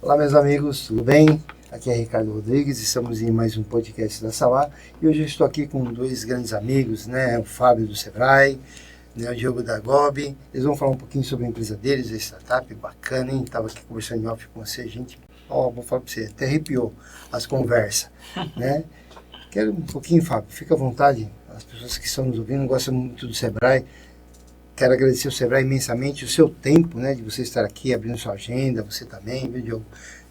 Olá, meus amigos, tudo bem? Aqui é Ricardo Rodrigues, estamos em mais um podcast da Samar e hoje eu estou aqui com dois grandes amigos, né? O Fábio do Sebrae, né? O Diogo da Gobi. Eles vão falar um pouquinho sobre a empresa deles, a startup, bacana, hein? Estava aqui conversando em off com você, gente, vou falar para você, até arrepiou as conversas, né? Quero um pouquinho, Fábio, fica à vontade, as pessoas que estão nos ouvindo gostam muito do Sebrae. Quero agradecer ao Sebrae imensamente o seu tempo, né, de você estar aqui, abrindo sua agenda, você também, viu, Diogo,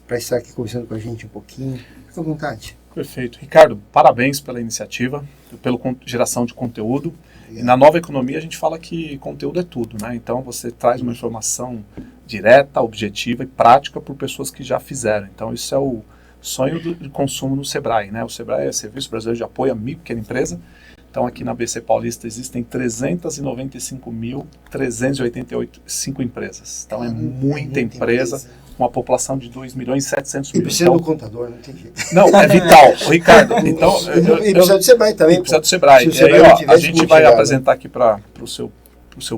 para estar aqui conversando com a gente um pouquinho. Fica à vontade. Perfeito. Ricardo, parabéns pela iniciativa, pela geração de conteúdo. Obrigado. E na nova economia a gente fala que conteúdo é tudo, né? Então você traz uma informação direta, objetiva e prática por pessoas que já fizeram. Então isso é o sonho de consumo no Sebrae, né? O Sebrae é Serviço Brasileiro de Apoio à Micro e Pequena Empresa. Então, aqui na BC Paulista existem 395.385 empresas. Então, é muita empresa, com uma população de 2.700.000. E precisa do contador, não tem jeito. Não, é vital. Ricardo, então... E precisa do Sebrae também. Precisa do Sebrae. E aí, a gente vai apresentar aqui para o seu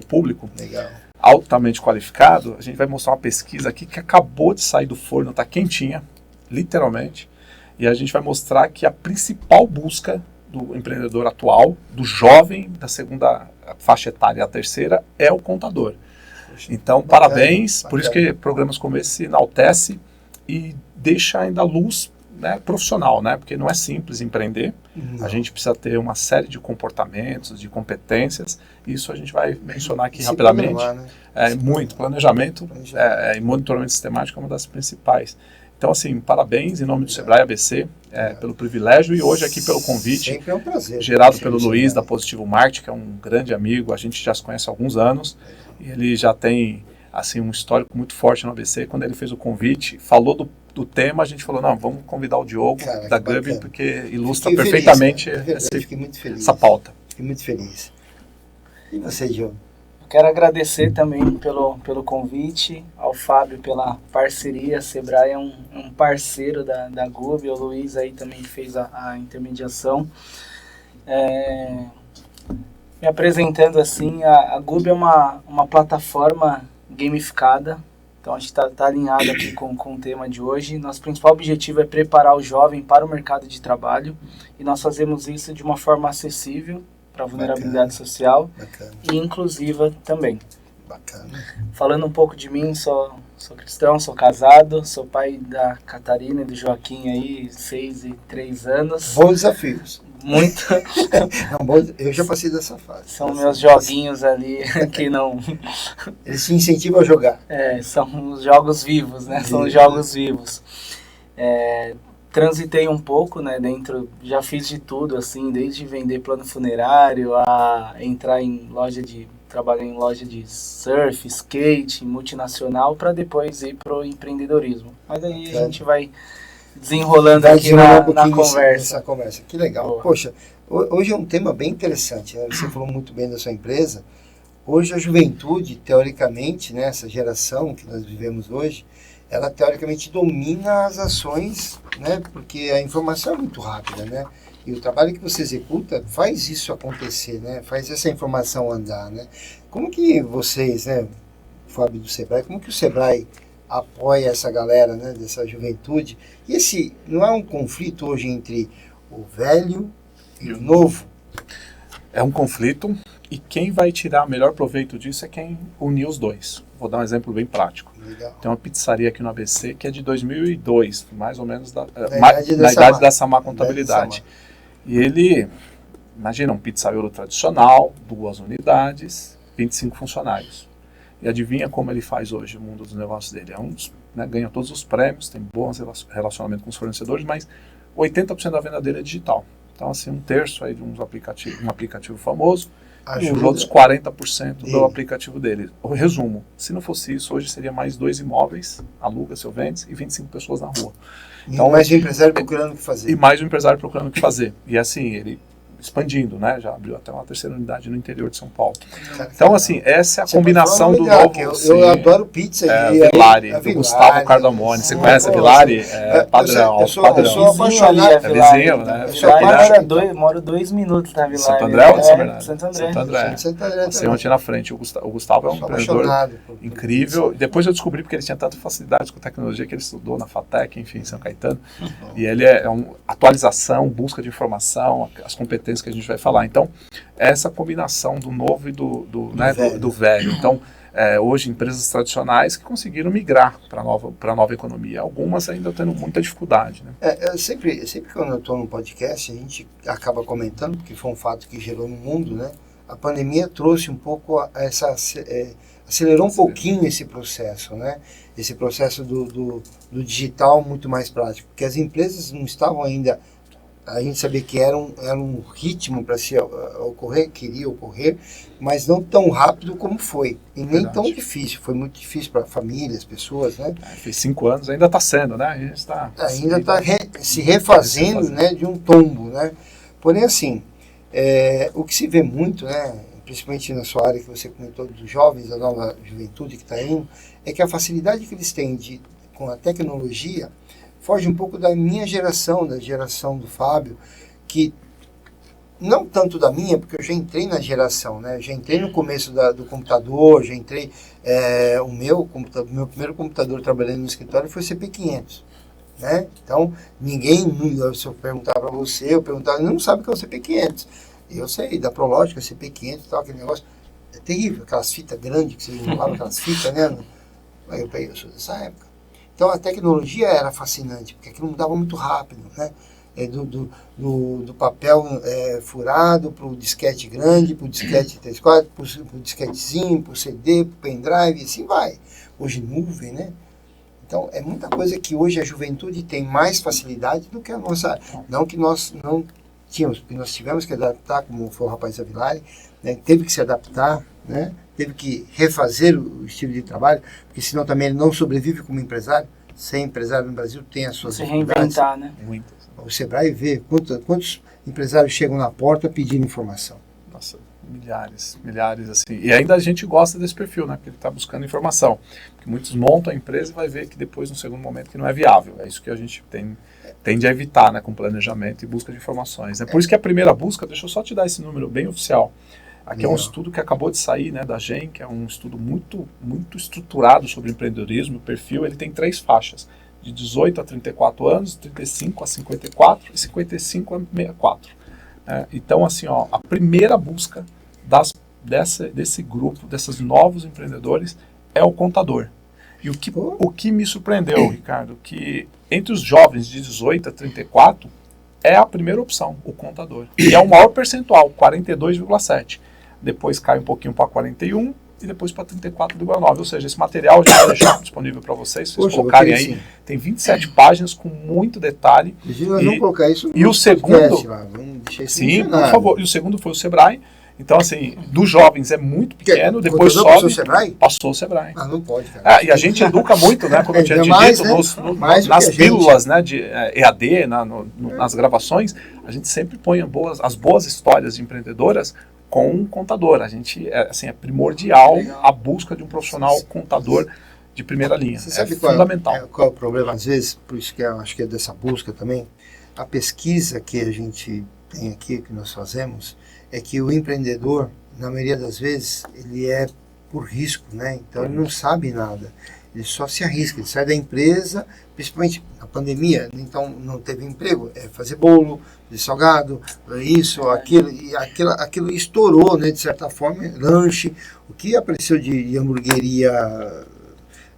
público. Legal. Altamente qualificado. A gente vai mostrar uma pesquisa aqui que acabou de sair do forno, está quentinha, literalmente. E a gente vai mostrar que a principal busca do empreendedor atual, do jovem, da segunda faixa etária, a terceira, é o contador. Então, bacana, parabéns, bacana. Por isso que programas como esse enaltece e deixa ainda luz, né, profissional, né, porque não é simples empreender, não. A gente precisa ter uma série de comportamentos, de competências, isso a gente vai mencionar aqui rapidamente. Né? Muito, planejamento e monitoramento sistemático é uma das principais. Então, assim, parabéns em nome do Sebrae ABC pelo privilégio e hoje aqui pelo convite. Sempre é um prazer. Gerado pelo Luiz da Positivo Marketing, que é um grande amigo, a gente já se conhece há alguns anos. E ele já tem, assim, um histórico muito forte no ABC. Quando ele fez o convite, falou do tema, a gente falou, não, vamos convidar o Diogo da Gubi, porque ilustra perfeitamente essa pauta. Fiquei muito feliz. E você, Diogo? Quero agradecer também pelo convite, ao Fábio pela parceria. Sebrae é um parceiro da Gubi, o Luiz aí também fez a intermediação. Me apresentando assim, a Gubi é uma plataforma gamificada, então a gente está alinhado aqui com o tema de hoje. Nosso principal objetivo é preparar o jovem para o mercado de trabalho e nós fazemos isso de uma forma acessível, para vulnerabilidade social e inclusiva também. Bacana. Falando um pouco de mim, sou cristão, sou casado, sou pai da Catarina e do Joaquim aí, 6 e 3 anos. Bons desafios. Muito. Eu já passei dessa fase. São meus joguinhos ali que não... Eles se incentivam a jogar. São os jogos vivos, né? São os jogos vivos. Transitei um pouco, né, dentro, já fiz de tudo, assim, desde vender plano funerário, a entrar trabalhar em loja de surf, skate, multinacional, para depois ir pro empreendedorismo. Mas aí a gente vai desenrolando aqui na conversa. Nessa conversa. Que legal. Boa. Poxa, hoje é um tema bem interessante, né? Você falou muito bem da sua empresa. Hoje a juventude, teoricamente, né, essa geração que nós vivemos hoje, ela teoricamente domina as ações, né? Porque a informação é muito rápida, né? E o trabalho que você executa faz isso acontecer, né? Faz essa informação andar, né? Como que vocês, né, Fábio do Sebrae, como que o Sebrae apoia essa galera, né, dessa juventude? E esse não é um conflito hoje entre o velho e o novo? É um conflito e quem vai tirar melhor proveito disso é quem unir os dois. Vou dar um exemplo bem prático. Legal. Tem uma pizzaria aqui no ABC que é de 2002, mais ou menos na idade da Samar Contabilidade. E ele, imagina, um pizzaiolo tradicional, 2 unidades, 25 funcionários. E adivinha como ele faz hoje o mundo dos negócios dele? Ganha todos os prêmios, tem bons relacionamentos com os fornecedores, mas 80% da venda dele é digital. Então, assim, 1/3 aí de um aplicativo famoso, e os outros 40% do aplicativo dele. O resumo, se não fosse isso, hoje seria mais 2 imóveis, aluga, seu vende, e 25 pessoas na rua. Então, mais um empresário procurando o que fazer. E mais um empresário procurando o que fazer. E assim, ele expandindo, né? Já abriu até uma terceira unidade no interior de São Paulo. Cara, então, assim, essa é a você combinação pode do falar novo... legal, que sim, eu adoro pizza. a Villari, do Villari, Gustavo Cardamone. Você conhece a Villari? É padrão. Eu sou Vizinho apaixonado. ali, a É Villari. vizinho, né? Eu sou Villari apaixonado. moro 2 minutos da Villari. Santo André ou de São Bernardo? Santo André. Santo André. Santo André Você também. ontem na frente. O Gustavo é um Sou empreendedor apaixonado por incrível. Depois eu descobri porque ele tinha tanta facilidade com tecnologia que ele estudou na FATEC, enfim, em São Caetano. E ele é atualização, busca de informação, as competências que a gente vai falar. Então, essa combinação do novo e do velho. Então, hoje, empresas tradicionais que conseguiram migrar para a nova economia. Algumas ainda tendo muita dificuldade. Né? Sempre quando eu estou no podcast, a gente acaba comentando, porque foi um fato que gerou no mundo, né? A pandemia trouxe um pouco acelerou um pouquinho esse processo, né? Esse processo do digital muito mais prático, porque as empresas não estavam ainda, a gente sabia que era um ritmo para se ocorrer, queria ocorrer, mas não tão rápido como foi, e nem tão difícil, foi muito difícil para famílias, pessoas, né? Fez 5 anos, ainda está sendo, né? A gente está se refazendo, né, de um tombo, né? Porém, assim, o que se vê muito, né, principalmente na sua área que você comentou dos jovens, da nova juventude que está indo, é que a facilidade que eles têm com a tecnologia foge um pouco da minha geração, da geração do Fábio, que não tanto da minha, porque eu já entrei na geração, né? Já entrei no começo do computador, já entrei, o meu primeiro computador trabalhando no escritório foi CP500, né? Então, se eu perguntar para você, não sabe o que é o CP500. Eu sei, da Prológica, CP500 e tal, aquele negócio, é terrível, aquelas fitas grandes que você enrolava, aquelas fitas, né? Eu sou dessa época. Então a tecnologia era fascinante, porque aquilo mudava muito rápido, né? Do papel furado para o disquete grande, para o disquete 3/4, para o disquetezinho, para o CD, para o pendrive, e assim vai. Hoje nuvem, né? Então é muita coisa que hoje a juventude tem mais facilidade do que a nossa. Não que nós não tínhamos, porque nós tivemos que adaptar, como foi o rapaz da Villari, né? Teve que se adaptar, né? Teve que refazer o estilo de trabalho, porque senão também ele não sobrevive como empresário. Ser empresário no Brasil tem as suas dificuldades. Se reinventar, né? Muitas. O Sebrae vê quantos empresários chegam na porta pedindo informação. Nossa, milhares, assim. E ainda a gente gosta desse perfil, né? Porque ele está buscando informação. Porque muitos montam a empresa e vai ver que depois, no segundo momento, que não é viável. É isso que a gente tende a evitar, né? Com planejamento e busca de informações. Por isso que a primeira busca, deixa eu só te dar esse número bem oficial. Aqui é um estudo que acabou de sair, né, da GEM, que é um estudo muito, muito estruturado sobre empreendedorismo. O perfil ele tem 3 faixas, de 18 a 34 anos, 35 a 54 e 55 a 64. Então, assim, a primeira busca desse grupo, desses novos empreendedores, é o contador. E o que me surpreendeu, Ricardo, que entre os jovens de 18 a 34, é a primeira opção, o contador. E é o maior percentual, 42,7%. Depois cai um pouquinho para 41% e depois para 34,9%. Ou seja, esse material já vai deixar disponível para vocês, se vocês colocarem aí. Sim. Tem 27 páginas com muito detalhe. Nós vamos colocar isso no o segundo, vamos deixar isso sim, por favor. E o segundo foi o Sebrae. Então, assim, dos jovens é muito pequeno, depois sobe... Passou o Sebrae? Passou o Sebrae. Não pode, cara. E a gente educa muito, né, como eu tinha dito, nas pílulas, né, de EAD, nas gravações, a gente sempre põe as boas histórias de empreendedoras com um contador. A gente, assim, é primordial a busca de um profissional contador de primeira linha. Você sabe fundamental. Qual é o problema, às vezes, por isso que eu acho que é dessa busca também, a pesquisa que a gente tem aqui, que nós fazemos, é que o empreendedor, na maioria das vezes, ele é por risco, né? Então ele não sabe nada, ele só se arrisca, ele sai da empresa, principalmente na pandemia, então não teve emprego, fazer bolo, fazer salgado, isso, aquilo, e aquilo estourou, né? De certa forma, lanche, o que apareceu de hamburgueria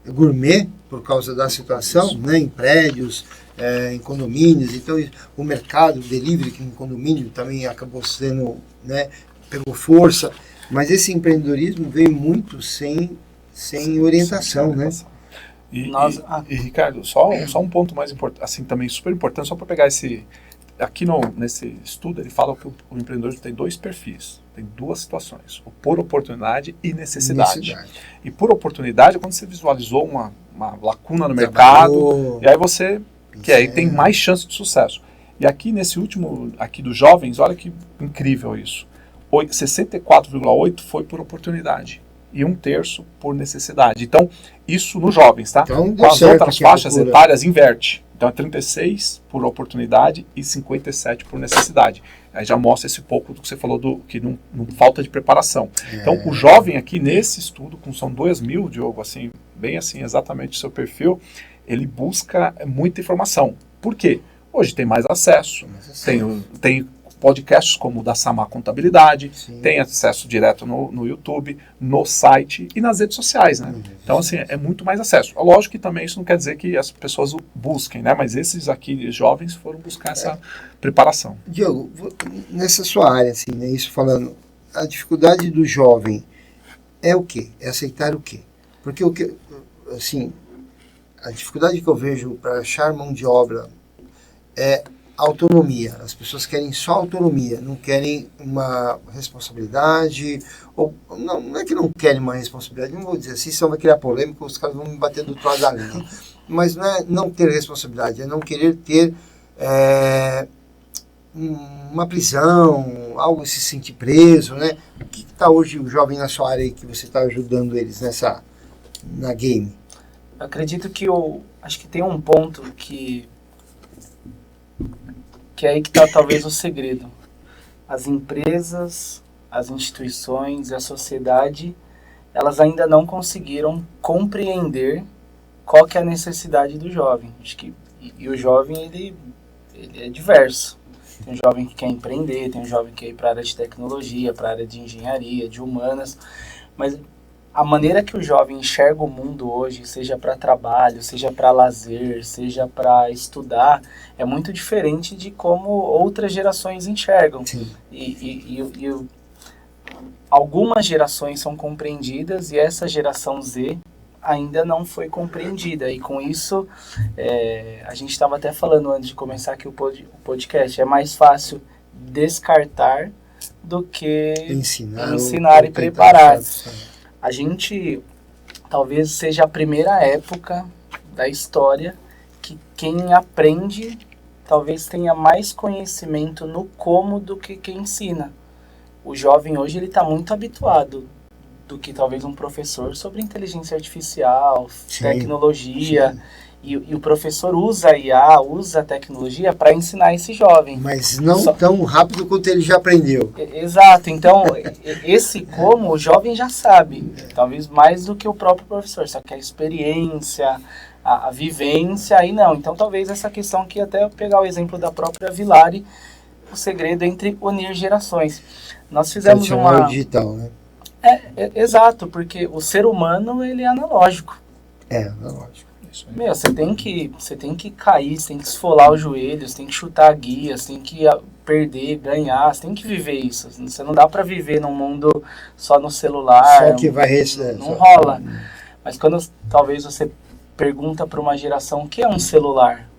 gourmet, por causa da situação, né? Em prédios, em condomínios, então o mercado, o delivery que em condomínio também acabou sendo, né, pegou força, mas esse empreendedorismo veio muito sem orientação, né? E Ricardo, só um ponto mais importante, assim, também super importante, só para pegar aqui nesse estudo, ele fala que o empreendedor tem 2 perfis, tem 2 situações, o por oportunidade e necessidade. E por oportunidade é quando você visualizou uma lacuna no mercado, e aí você, que aí tem mais chance de sucesso. E aqui nesse último, aqui dos jovens, olha que incrível isso. 64,8% foi por oportunidade e 1/3 por necessidade. Então, isso nos jovens, tá? Então, com as outras faixas etárias, inverte. Então, é 36% por oportunidade e 57% por necessidade. Aí já mostra esse pouco do que você falou, que não falta de preparação. Então, o jovem aqui, nesse estudo, são 2.000, Diogo, assim, bem assim, exatamente o seu perfil, ele busca muita informação. Por quê? Hoje tem mais acesso. Tem podcasts como o da Samar Contabilidade, sim, tem acesso direto no YouTube, no site e nas redes sociais, né? Então, assim, é muito mais acesso. Lógico que também isso não quer dizer que as pessoas o busquem, né? Mas esses aqui, jovens, foram buscar essa preparação. Diogo, nessa sua área, assim, né, isso falando, a dificuldade do jovem é o quê? É aceitar o quê? Porque o que, assim, a dificuldade que eu vejo para achar mão de obra é autonomia. As pessoas querem só autonomia, não querem uma responsabilidade, ou não é que não querem uma responsabilidade, não vou dizer assim, senão vai criar polêmica, os caras vão me bater do outro lado da linha. Mas não é não ter responsabilidade, é não querer ter uma prisão, algo se sentir preso, né? O que está hoje o jovem na sua área aí que você está ajudando eles na game? Eu acredito que acho que tem um ponto que é aí que está talvez o segredo. As empresas, as instituições e a sociedade, elas ainda não conseguiram compreender qual que é a necessidade do jovem. Acho que, e o jovem, ele é diverso. Tem um jovem que quer empreender, tem um jovem que quer ir para a área de tecnologia, para a área de engenharia, de humanas, mas a maneira que o jovem enxerga o mundo hoje, seja para trabalho, seja para lazer, seja para estudar, é muito diferente de como outras gerações enxergam. Sim. Algumas gerações são compreendidas e essa geração Z ainda não foi compreendida. E com isso, a gente estava até falando antes de começar aqui o podcast, é mais fácil descartar do que ensinar e preparar. A gente talvez seja a primeira época da história que quem aprende talvez tenha mais conhecimento no como do que quem ensina. O jovem hoje ele está muito habituado do que talvez um professor sobre inteligência artificial, sim, tecnologia. Sim. E o professor usa a IA, usa a tecnologia para ensinar esse jovem. Mas não tão rápido quanto ele já aprendeu. Exato. Então, esse como o jovem já sabe. Talvez mais do que o próprio professor. Só que a experiência, a vivência, aí não. Então, talvez essa questão aqui, até pegar o exemplo da própria Vilari, o segredo entre unir gerações. Nós fizemos uma... digital, né? Exato, porque o ser humano, ele é analógico. Analógico. Meu, você tem que cair, você tem que esfolar os joelhos, você tem que chutar a guia, você tem que perder, ganhar, você tem que viver isso. Você não dá pra viver num mundo só no celular. Só que não rola. Mas quando talvez você pergunta para uma geração o que é um celular,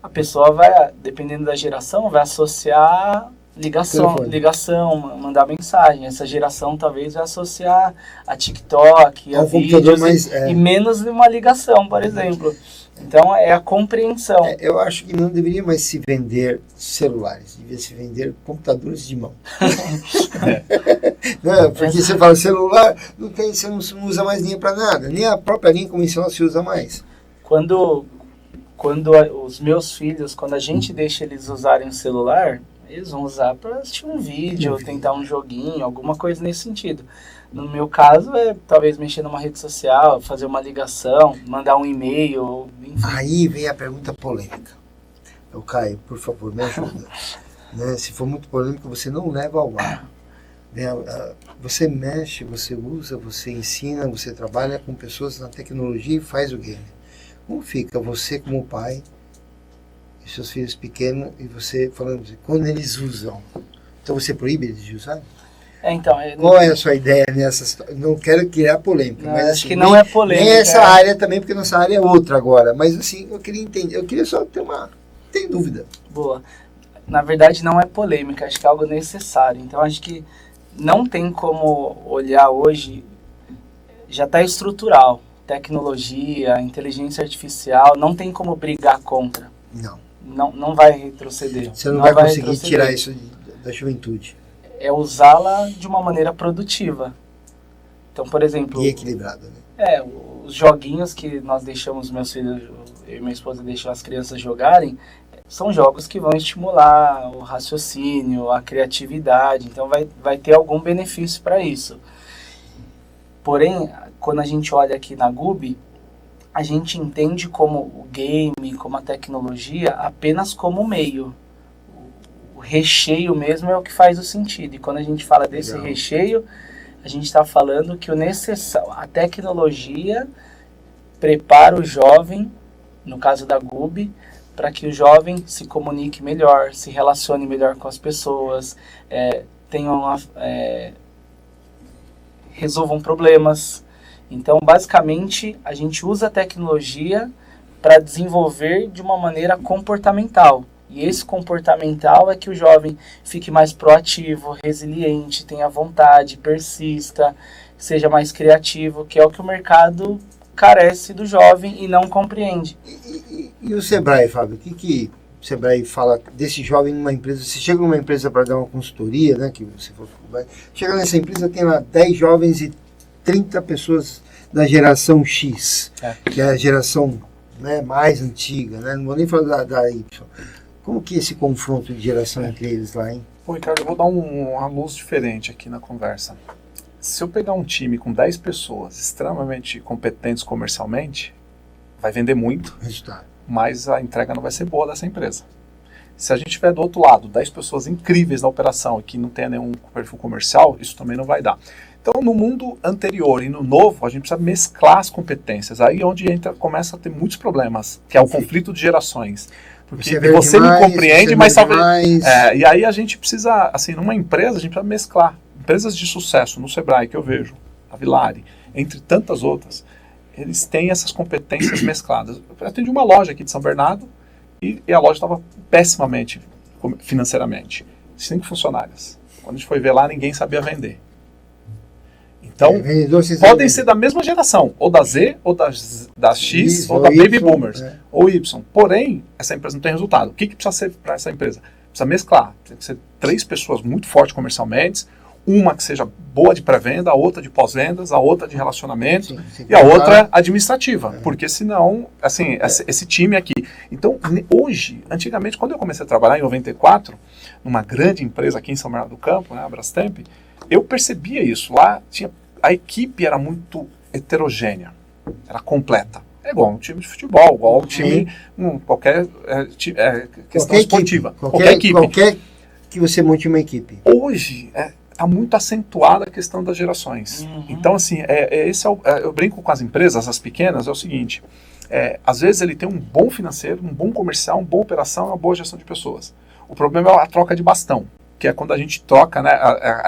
a pessoa vai, dependendo da geração, vai associar ligação, mandar mensagem. Essa geração talvez vai associar a TikTok, a vídeos, e menos de uma ligação, por exemplo. Então, é a compreensão. Eu acho que não deveria mais se vender celulares, devia se vender computadores de mão. Não, porque você fala celular, você não usa mais linha para nada, nem a própria linha convencional se usa mais. Quando os meus filhos, quando a gente deixa eles usarem o celular, eles vão usar para assistir um vídeo, tentar um joguinho, alguma coisa nesse sentido. No meu caso, talvez mexer numa rede social, fazer uma ligação, mandar um e-mail, enfim. Aí vem a pergunta polêmica. Caio, por favor, me ajuda. Né? Se for muito polêmico, você não leva ao ar. Você mexe, você usa, você ensina, você trabalha com pessoas na tecnologia e faz o game. Como fica você como pai, e seus filhos pequenos, e você falando assim, quando eles usam? Então você proíbe eles de usar? Qual é a sua ideia nessa história? Não quero criar polêmica, mas acho assim, que não é polêmica. Nem essa área também, porque nossa área é outra agora. Mas assim, eu queria entender, eu queria só ter dúvida. Boa. Na verdade não é polêmica, acho que é algo necessário. Então acho que não tem como olhar hoje, já está estrutural. Tecnologia, inteligência artificial, não tem como brigar contra. Não. não vai retroceder. Você não vai conseguir retroceder. tirar isso da juventude. É usá-la de uma maneira produtiva. Então, por exemplo... E equilibrada, né? Os joguinhos que nós deixamos, meus filhos, eu e minha esposa deixam as crianças jogarem, são jogos que vão estimular o raciocínio, a criatividade, então vai ter algum benefício para isso. Porém, quando a gente olha aqui na GUB, a gente entende como o game, como a tecnologia, apenas como meio. O recheio mesmo é o que faz o sentido. E quando a gente fala desse Legal. recheio, a gente está falando que a tecnologia prepara o jovem, no caso da GUB, para que o jovem se comunique melhor, se relacione melhor com as pessoas, resolvam problemas. Então, basicamente, a gente usa a tecnologia para desenvolver de uma maneira comportamental. E esse comportamental é que o jovem fique mais proativo, resiliente, tenha vontade, persista, seja mais criativo, que é o que o mercado carece do jovem e não compreende. E o Sebrae, Fábio? O que o Sebrae fala desse jovem numa empresa? Você chega numa empresa para dar uma consultoria, né? Que você chega nessa empresa, tem lá 10 jovens e 30 pessoas da geração X, que é a geração, né, mais antiga, né? Não vou nem falar da Y. Como que é esse confronto de geração entre eles lá, hein? Pô, Ricardo, eu vou dar uma luz diferente aqui na conversa. Se eu pegar um time com 10 pessoas extremamente competentes comercialmente, vai vender muito, Resultado. mas a entrega não vai ser boa dessa empresa. Se a gente tiver do outro lado 10 pessoas incríveis na operação e que não tenha nenhum perfil comercial, isso também não vai dar. Então, no mundo anterior e no novo, a gente precisa mesclar as competências. Aí é onde começa a ter muitos problemas, que é o conflito de gerações. Porque você me compreende, mas talvez... e aí a gente precisa, assim, numa empresa, a gente precisa mesclar. Empresas de sucesso, no Sebrae, que eu vejo, a Vilari, entre tantas outras, eles têm essas competências mescladas. Eu atendi uma loja aqui de São Bernardo e a loja estava pessimamente financeiramente. 5 funcionárias. Quando a gente foi ver lá, ninguém sabia vender. Então, podem ser da mesma geração, ou da Z, ou da X, ou da Baby Boomers, ou Y. Porém, essa empresa não tem resultado. O que precisa ser para essa empresa? Precisa mesclar. Tem que ser 3 pessoas muito fortes comercialmente, uma que seja boa de pré-venda, a outra de pós-vendas, a outra de relacionamento, e a outra administrativa. Porque senão, assim, esse time aqui... Então, hoje, antigamente, quando eu comecei a trabalhar em 94, numa grande empresa aqui em São Bernardo do Campo, né, a Brastemp, eu percebia isso. Lá a equipe era muito heterogênea, era completa. É igual um time de futebol, igual um time, qualquer questão esportiva. Qualquer equipe. Qualquer que você monte uma equipe. Hoje, está muito acentuada a questão das gerações. Uhum. Então, assim, eu brinco com as empresas, as pequenas, é o seguinte, às vezes ele tem um bom financeiro, um bom comercial, uma boa operação, uma boa gestão de pessoas. O problema é a troca de bastão, que é quando a gente troca, né,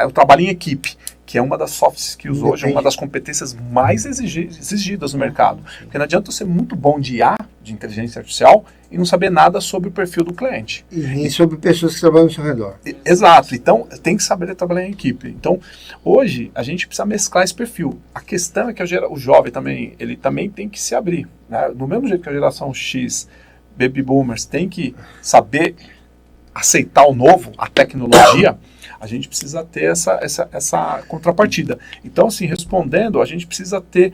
o trabalho em equipe, que é uma das soft skills hoje, uma das competências mais exigidas no mercado. Porque não adianta ser muito bom de IA, de inteligência artificial, e não saber nada sobre o perfil do cliente. E nem sobre pessoas que trabalham ao seu redor. Exato. Então, tem que saber trabalhar em equipe. Então, hoje, a gente precisa mesclar esse perfil. A questão é que o jovem também, ele também tem que se abrir. Né? Do mesmo jeito que a geração X, Baby Boomers, tem que saber aceitar o novo, a tecnologia, a gente precisa ter essa contrapartida. Então, assim, respondendo, a gente precisa ter,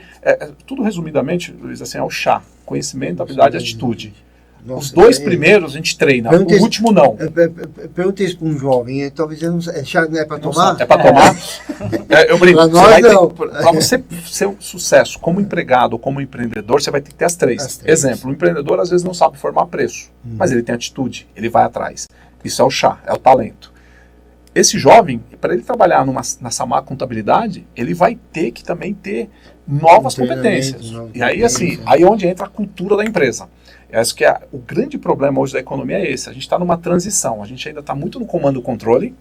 tudo resumidamente, Luiz, assim, é o chá, conhecimento, habilidade e atitude. Nossa, os 2 primeiros a gente treina, o último não. Pergunta isso para um jovem, talvez ele não, chá não é para tomar? É para tomar? Eu brinco, para você ser um sucesso como empregado ou como empreendedor, você vai ter que ter as 3. Exemplo, o empreendedor às vezes não sabe formar preço, mas ele tem atitude, ele vai atrás. Isso é o chá, é o talento. Esse jovem, para ele trabalhar na Samar Contabilidade, ele vai ter que também ter novas competências. E aí, assim, aí é onde entra a cultura da empresa. Eu acho que o grande problema hoje da economia é esse. A gente está numa transição. A gente ainda está muito no comando e controle.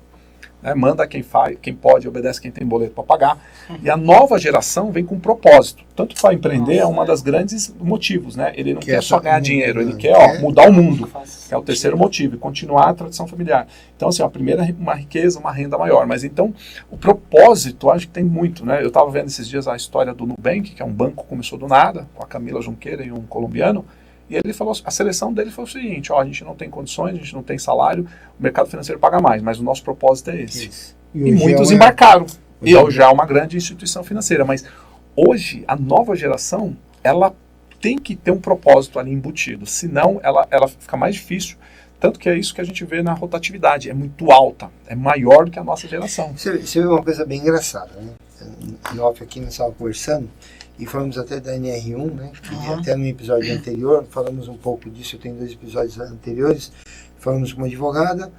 Né? Manda quem faz, quem pode, obedece quem tem boleto para pagar. E a nova geração vem com propósito. Tanto para empreender é uma das grandes motivos. Né? Ele não quer só ganhar dinheiro, ele quer mudar o mundo. Que é o terceiro motivo, e continuar a tradição familiar. Então, assim, a primeira uma riqueza, uma renda maior. Mas então, o propósito, acho que tem muito. Né? Eu estava vendo esses dias a história do Nubank, que é um banco que começou do nada, com a Camila Junqueira e um colombiano, E ele falou, a seleção dele foi o seguinte, ó, a gente não tem condições, a gente não tem salário, o mercado financeiro paga mais, mas o nosso propósito é esse. Isso. E muitos embarcaram. E hoje já é uma grande instituição financeira, mas hoje a nova geração, ela tem que ter um propósito ali embutido, senão ela fica mais difícil. Tanto que é isso que a gente vê na rotatividade, é muito alta, é maior do que a nossa geração. Você vê uma coisa bem engraçada, né? Em off aqui nós estávamos conversando e falamos até da NR1, né? Até no episódio anterior, falamos um pouco disso, eu tenho 2 episódios anteriores, falamos com uma advogada,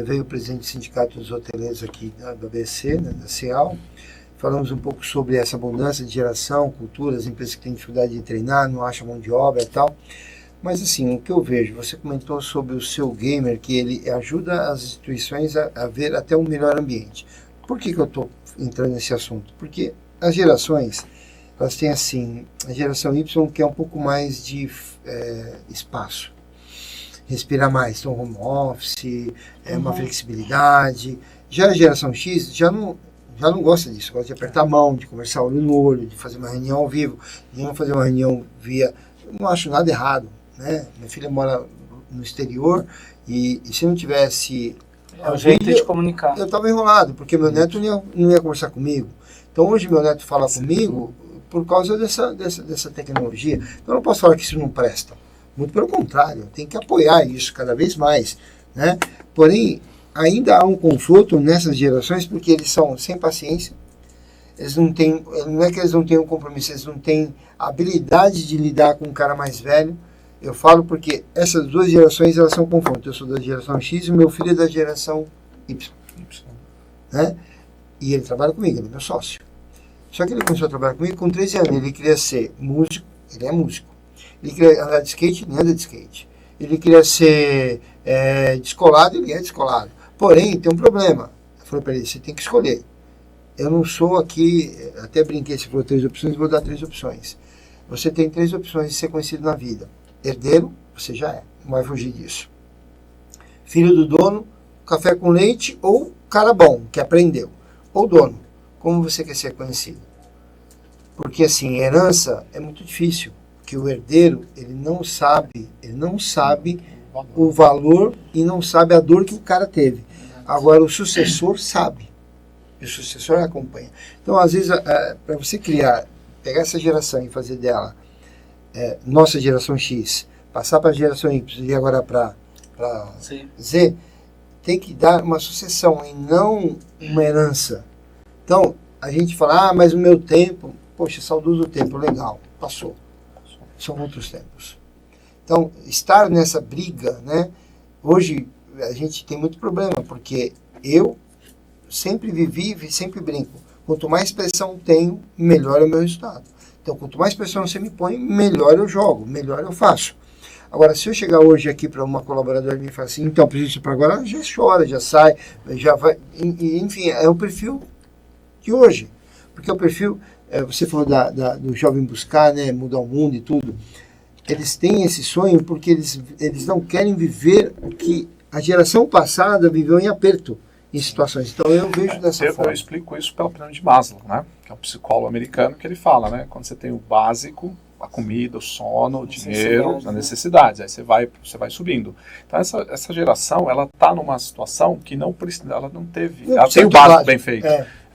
veio o presidente do Sindicato dos Hoteleiros aqui da ABC, né, da CEAL, falamos um pouco sobre essa abundância de geração, cultura, as empresas que têm dificuldade de treinar, não acham mão de obra e tal. Mas assim, o que eu vejo, você comentou sobre o seu gamer, que ele ajuda as instituições a ver até um melhor ambiente. Por que eu estou entrando nesse assunto? Porque as gerações, elas têm assim, a geração Y quer um pouco mais de espaço, respirar mais, então home office, uma flexibilidade. Já a geração X já não gosta disso, gosta de apertar a mão, de conversar olho no olho, de fazer uma reunião ao vivo, de não fazer uma reunião via... Eu não acho nada errado, né? Minha filha mora no exterior e se não tivesse... É o jeito de comunicar. Eu estava enrolado, porque meu neto não ia conversar comigo. Então hoje meu neto fala comigo por causa dessa tecnologia. Então eu não posso falar que isso não presta. Muito pelo contrário, tem que apoiar isso cada vez mais, né? Porém, ainda há um confronto nessas gerações porque eles são sem paciência, eles não têm, não é que eles não tenham compromisso, eles não têm habilidade de lidar com um cara mais velho. Eu falo porque essas 2 gerações, elas são confronto. Eu sou da geração X e o meu filho é da geração Y. Né? E ele trabalha comigo, ele é meu sócio. Só que ele começou a trabalhar comigo com 13 anos, ele queria ser músico, ele é músico. Ele queria andar de skate, ele anda de skate. Ele queria ser descolado, ele é descolado. Porém, tem um problema. Eu falei para ele, você tem que escolher. Eu não sou aqui, até brinquei, se for 3 opções, vou dar 3 opções. Você tem 3 opções de ser conhecido na vida. Herdeiro, você já é, não vai fugir disso. Filho do dono, café com leite, ou cara bom, que aprendeu. Ou dono, como você quer ser conhecido? Porque assim, herança é muito difícil. Que o herdeiro, ele não sabe o valor e não sabe a dor que o cara teve. Agora, o sucessor sabe. E o sucessor acompanha. Então, às vezes, para você pegar essa geração e fazer dela nossa geração X, passar para a geração Y e agora para Z, tem que dar uma sucessão e não uma herança. Então, a gente fala, mas o meu tempo, poxa, saudoso tempo, legal, passou. São outros tempos. Então, estar nessa briga, né? Hoje a gente tem muito problema, porque eu sempre vivi e sempre brinco. Quanto mais pressão tenho, melhor é o meu resultado. Então, quanto mais pressão você me põe, melhor eu jogo, melhor eu faço. Agora, se eu chegar hoje aqui para uma colaboradora e me falar assim, então, preciso para agora, ela já chora, já sai, já vai... Enfim, é o perfil de hoje. Porque o perfil... Você falou do jovem buscar, né, mudar o mundo e tudo. Eles têm esse sonho porque eles não querem viver o que a geração passada viveu em aperto, em situações. Então eu vejo dessa forma. Eu explico isso pela pirâmide de Maslow, né, que é um psicólogo americano que ele fala, né, quando você tem o básico, a comida, o sono, o dinheiro, as necessidades, aí você vai subindo. Então essa geração, ela está numa situação que ela não teve, ela tem o básico bem feito.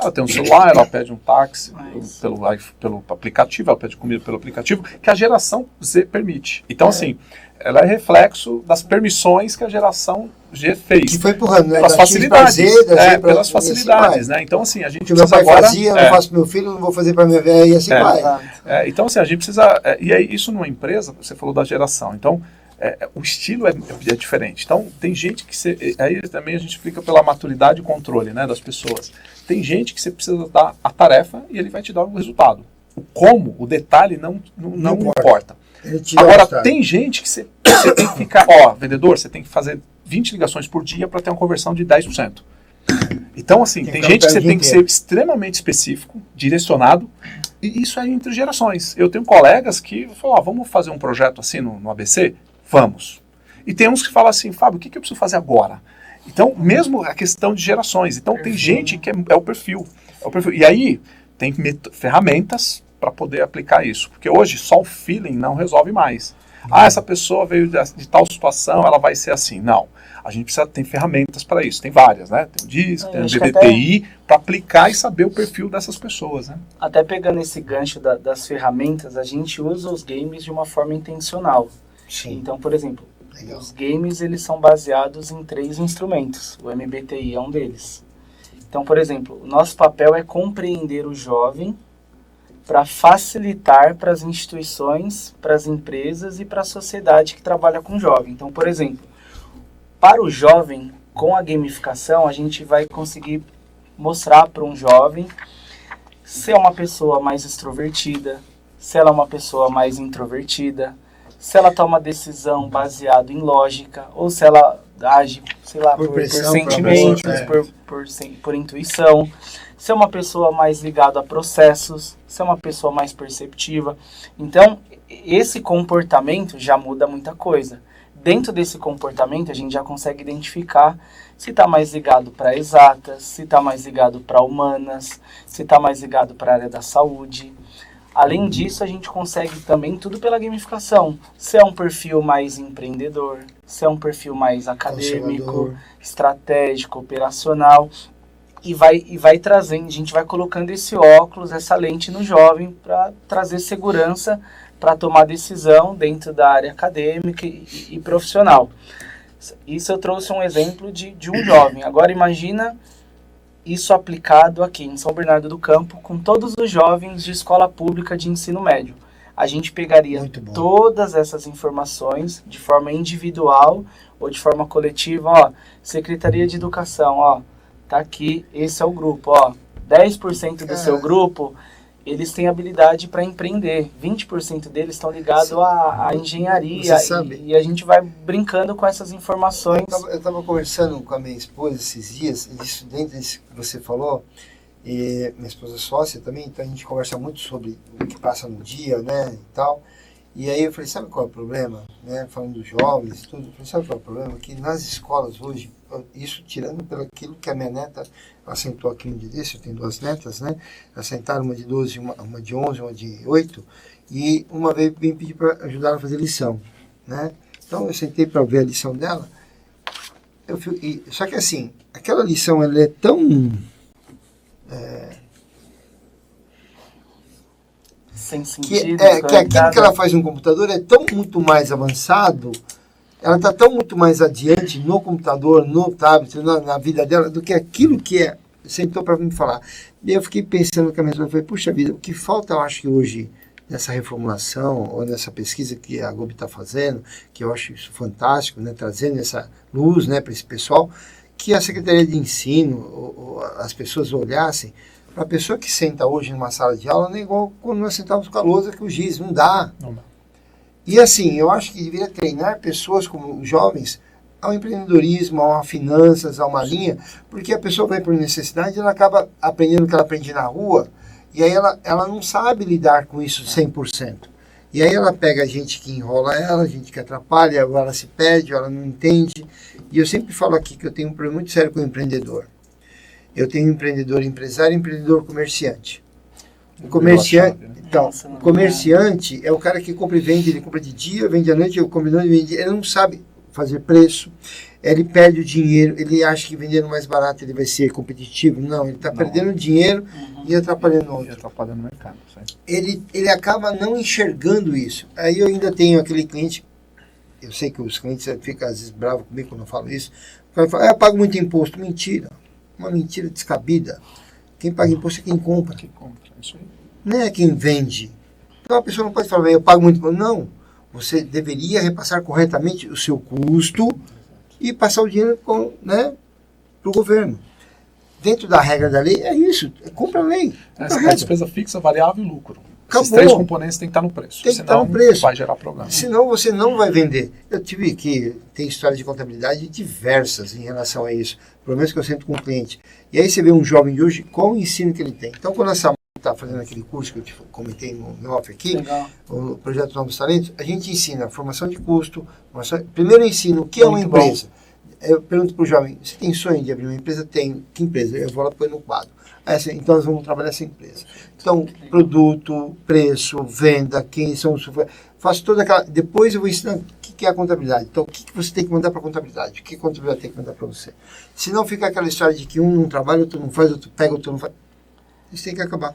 Ela tem um celular, ela pede um táxi pelo aplicativo, ela pede comida pelo aplicativo, que a geração Z permite. Então, assim, ela é reflexo das permissões que a geração G fez. Que foi empurrando, né? Pelas facilidades. Pelas facilidades, né? Então, assim, a gente precisa meu pai agora... fazia, eu não faço pro meu filho, não vou fazer para minha velha, e assim vai. Então, assim, a gente precisa... e aí, isso numa empresa, você falou da geração. Então, o estilo é diferente. Então, tem gente que... aí também a gente explica pela maturidade e controle, né, das pessoas. Tem gente que você precisa dar a tarefa e ele vai te dar o resultado. O como, o detalhe não importa. Agora, tem gente que você tem que ficar... vendedor, você tem que fazer 20 ligações por dia para ter uma conversão de 10%. Então, assim, tem gente que você tem que ser extremamente específico, direcionado, e isso é entre gerações. Eu tenho colegas que falam, vamos fazer um projeto assim no ABC? Vamos. E tem uns que falam assim, Fábio, o que eu preciso fazer agora? Então, mesmo a questão de gerações. Então, tem gente que é o perfil. E aí, tem ferramentas para poder aplicar isso. Porque hoje, só o feeling não resolve mais. Essa pessoa veio de tal situação, ela vai ser assim. Não. A gente precisa ter ferramentas para isso. Tem várias, né? Tem o DISC, tem o DDTI, para aplicar e saber o perfil dessas pessoas, né? Até pegando esse gancho das ferramentas, a gente usa os games de uma forma intencional. Sim. Então, por exemplo, Legal. os games eles são baseados em 3 instrumentos. O MBTI é um deles. Então, por exemplo, o nosso papel é compreender o jovem para facilitar para as instituições, para as empresas e para a sociedade que trabalha com jovem. Então, por exemplo, para o jovem, com a gamificação, a gente vai conseguir mostrar para um jovem se é uma pessoa mais extrovertida, se ela é uma pessoa mais introvertida, se ela toma decisão baseada em lógica, ou se ela age, sei lá, por sentimentos, por intuição, se é uma pessoa mais ligada a processos, se é uma pessoa mais perceptiva. Então, esse comportamento já muda muita coisa. Dentro desse comportamento, a gente já consegue identificar se está mais ligado para exatas, se está mais ligado para humanas, se está mais ligado para a área da saúde. Além disso, a gente consegue também tudo pela gamificação. Se é um perfil mais empreendedor, se é um perfil mais acadêmico, estratégico, operacional. E vai trazendo, a gente vai colocando esse óculos, essa lente no jovem para trazer segurança para tomar decisão dentro da área acadêmica e profissional. Isso eu trouxe um exemplo de um jovem. Agora imagina isso aplicado aqui em São Bernardo do Campo com todos os jovens de escola pública de ensino médio. A gente pegaria todas essas informações de forma individual ou de forma coletiva. Secretaria de Educação, tá aqui, esse é o grupo. 10% do seu grupo, eles têm habilidade para empreender. 20% deles estão ligados à engenharia. E a gente vai brincando com essas informações. Eu estava conversando com a minha esposa esses dias, isso dentro disso que você falou, e minha esposa é sócia também, então a gente conversa muito sobre o que passa no dia, né, e tal. E aí eu falei, sabe qual é o problema? Né, falando dos jovens e tudo, eu falei, sabe qual é o problema? Que nas escolas hoje, isso tirando pelo aquilo que a minha neta, ela sentou aqui um dia desse, eu tenho 2 netas, né? Elas sentaram, uma de 12, uma de 11, uma de 8, e uma vez me pediu para ajudar ela a fazer lição, né? Então eu sentei para ver a lição dela, só que assim, aquela lição ela é tão... sem sentido. Que aquilo que ela faz no computador é tão muito mais avançado, ela está tão muito mais adiante no computador, no tablet, na vida dela, do que aquilo que sentou para me falar. E eu fiquei pensando com a minha esposa, falei, puxa vida, o que falta, eu acho que hoje, nessa reformulação, ou nessa pesquisa que a Gobi está fazendo, que eu acho isso fantástico, né, trazendo essa luz, né, para esse pessoal, que a Secretaria de Ensino, ou as pessoas olhassem, para a pessoa que senta hoje numa sala de aula, não é igual quando nós sentávamos com a lousa que o giz, não dá. Não dá. E assim, eu acho que deveria treinar pessoas como os jovens ao empreendedorismo, a finanças, a uma linha, porque a pessoa vai por necessidade, ela acaba aprendendo o que ela aprende na rua, e aí ela não sabe lidar com isso 100%. E aí ela pega a gente que enrola ela, a gente que atrapalha, ou ela se perde, ou ela não entende. E eu sempre falo aqui que eu tenho um problema muito sério com o empreendedor. Eu tenho empreendedor empresário e empreendedor comerciante. O comerciante, então, o comerciante é o cara que compra e vende, ele compra de dia, vende à noite, ele compra de noite, vende, ele não sabe fazer preço, ele perde o dinheiro, ele acha que vendendo mais barato ele vai ser competitivo, não, ele está perdendo dinheiro e atrapalhando o outro. Atrapalhando o mercado, ele acaba não enxergando isso. Aí eu ainda tenho aquele cliente, eu sei que os clientes ficam às vezes bravos comigo quando eu falo isso, o cara fala, eu pago muito imposto, mentira, uma mentira descabida. Quem paga imposto é quem compra. Isso aí. Não é quem vende. Então a pessoa não pode falar, eu pago muito imposto. Não. Você deveria repassar corretamente o seu custo e passar o dinheiro para o governo. Dentro da regra da lei, é isso. Compra a lei. Essa é a despesa fixa, variável e lucro. Acabou. Esses 3 componentes têm que estar no preço. Tem que estar no preço. Vai gerar problema. Senão você não vai vender. Eu tive que... Tem histórias de contabilidade diversas em relação a isso. Pelo menos que eu sento com o cliente. E aí você vê um jovem de hoje, qual o ensino que ele tem. Então, quando a Samara está fazendo aquele curso que eu te comentei no meu off aqui, legal, o Projeto Novos Talentos, a gente ensina formação de custo, primeiro ensino o que é uma empresa. eu pergunto para o jovem, você tem sonho de abrir uma empresa? Tenho. Que empresa? Eu vou lá pôr no quadro. Então nós vamos trabalhar essa empresa. Então, produto, preço, venda, quem são os... Faço toda aquela... Depois eu vou ensinar o que é a contabilidade. Então, o que você tem que mandar para a contabilidade? O que a contabilidade tem que mandar para você? Se não fica aquela história de que um não trabalha, outro não faz, outro pega, outro não faz. Isso tem que acabar.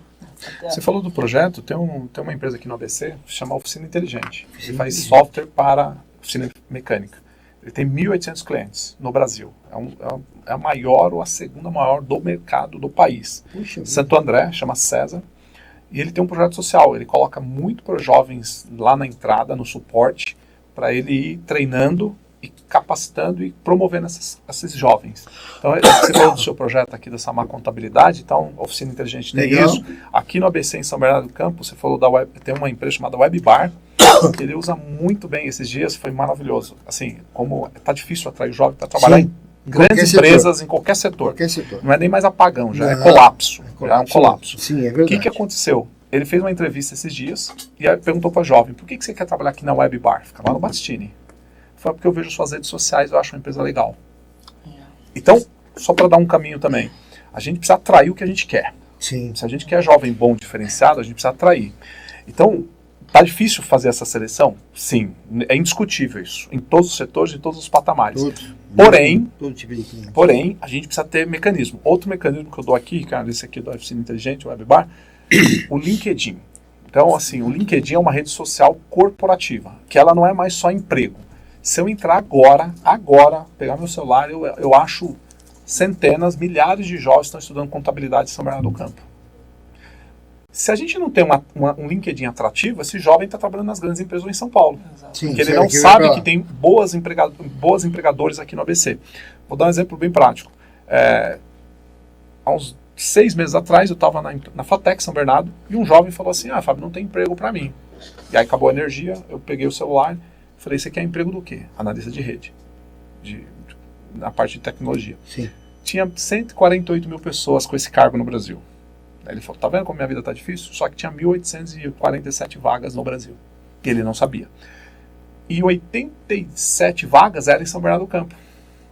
Você falou do projeto, tem uma empresa aqui no ABC, chama Oficina Inteligente. Ele faz software para oficina mecânica. Ele tem 1.800 clientes no Brasil. É a maior ou a segunda maior do mercado do país. Puxa, Santo André, chama César. E ele tem um projeto social. Ele coloca muito para os jovens lá na entrada, no suporte, para ele ir treinando e capacitando e promovendo esses jovens. Então, você falou do seu projeto aqui da Samar Contabilidade, então, Oficina Inteligente tem Legal. isso. Aqui no ABC, em São Bernardo do Campo, você falou tem uma empresa chamada WebBar, que ele usa muito bem esses dias, foi maravilhoso. Assim, como tá difícil atrair o jovem para trabalhar Sim, em grandes empresas, em qualquer setor. Qualquer setor. Não é nem mais apagão, já é Não, colapso. Já é um colapso. Sim, é O verdade. que aconteceu? Ele fez uma entrevista esses dias e aí perguntou para o jovem, por que você quer trabalhar aqui na WebBar? Fica lá no Bastini. Foi porque eu vejo suas redes sociais, eu acho uma empresa legal. Então, só para dar um caminho também, a gente precisa atrair o que a gente quer. Sim. Se a gente quer jovem bom, diferenciado, a gente precisa atrair. Então, tá difícil fazer essa seleção? Sim, é indiscutível isso, em todos os setores, em todos os patamares. Todo tipo de cliente. Porém, a gente precisa ter mecanismo. Outro mecanismo que eu dou aqui, cara, esse aqui do Oficina Inteligente, o WebBar, o LinkedIn. Então, assim, o LinkedIn é uma rede social corporativa, que ela não é mais só emprego. Se eu entrar agora, pegar meu celular, eu acho centenas, milhares de jovens que estão estudando contabilidade em São Bernardo do Campo. Se a gente não tem um LinkedIn atrativo, esse jovem está trabalhando nas grandes empresas ou em São Paulo. Sim, Porque ele não sabe que tem boas empregadores aqui no ABC. Vou dar um exemplo bem prático. Há uns 6 meses atrás, eu estava na Fatec São Bernardo e um jovem falou assim, Fábio, não tem emprego para mim. E aí acabou a energia, eu peguei o celular, falei, você quer emprego do quê? Analista de rede, na parte de tecnologia. Sim. Tinha 148 mil pessoas com esse cargo no Brasil. Aí ele falou, tá vendo como minha vida tá difícil? Só que tinha 1.847 vagas no Brasil. E ele não sabia. E 87 vagas eram em São Bernardo do Campo.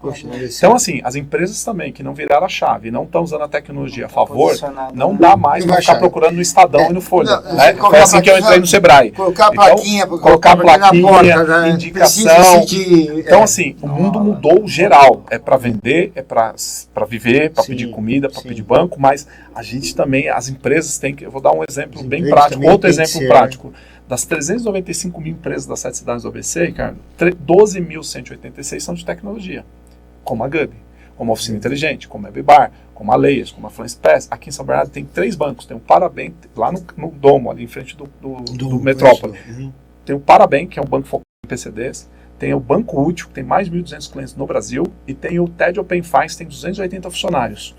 Poxa, Então, assim, as empresas também que não viraram a chave, não estão usando a tecnologia a favor, não né? dá mais para ficar procurando no Estadão e no Folha. Né? Foi assim que eu entrei no Sebrae. Colocar a plaquinha, então, colocar a plaquinha, na porta, indicação. Então, assim, o mundo mudou geral. É para vender, é para viver, para pedir comida, para pedir banco, mas a gente também, as empresas têm que... Eu vou dar um exemplo bem prático, outro exemplo prático. Das 395 mil empresas das 7 cidades do ABC, cara, 12.186 são de tecnologia. Como a Gubi, como a Oficina Inteligente, como a WebBar, como a Leias, como a Fluence Pass. Aqui em São Bernardo tem 3 bancos. Tem o Parabem, lá no Domo, ali em frente do Metrópole. Tem o Parabem, que é um banco focado em PCDs. Tem o Banco Útil, que tem mais de 1.200 clientes no Brasil. E tem o TED Open Finance, que tem 280 funcionários.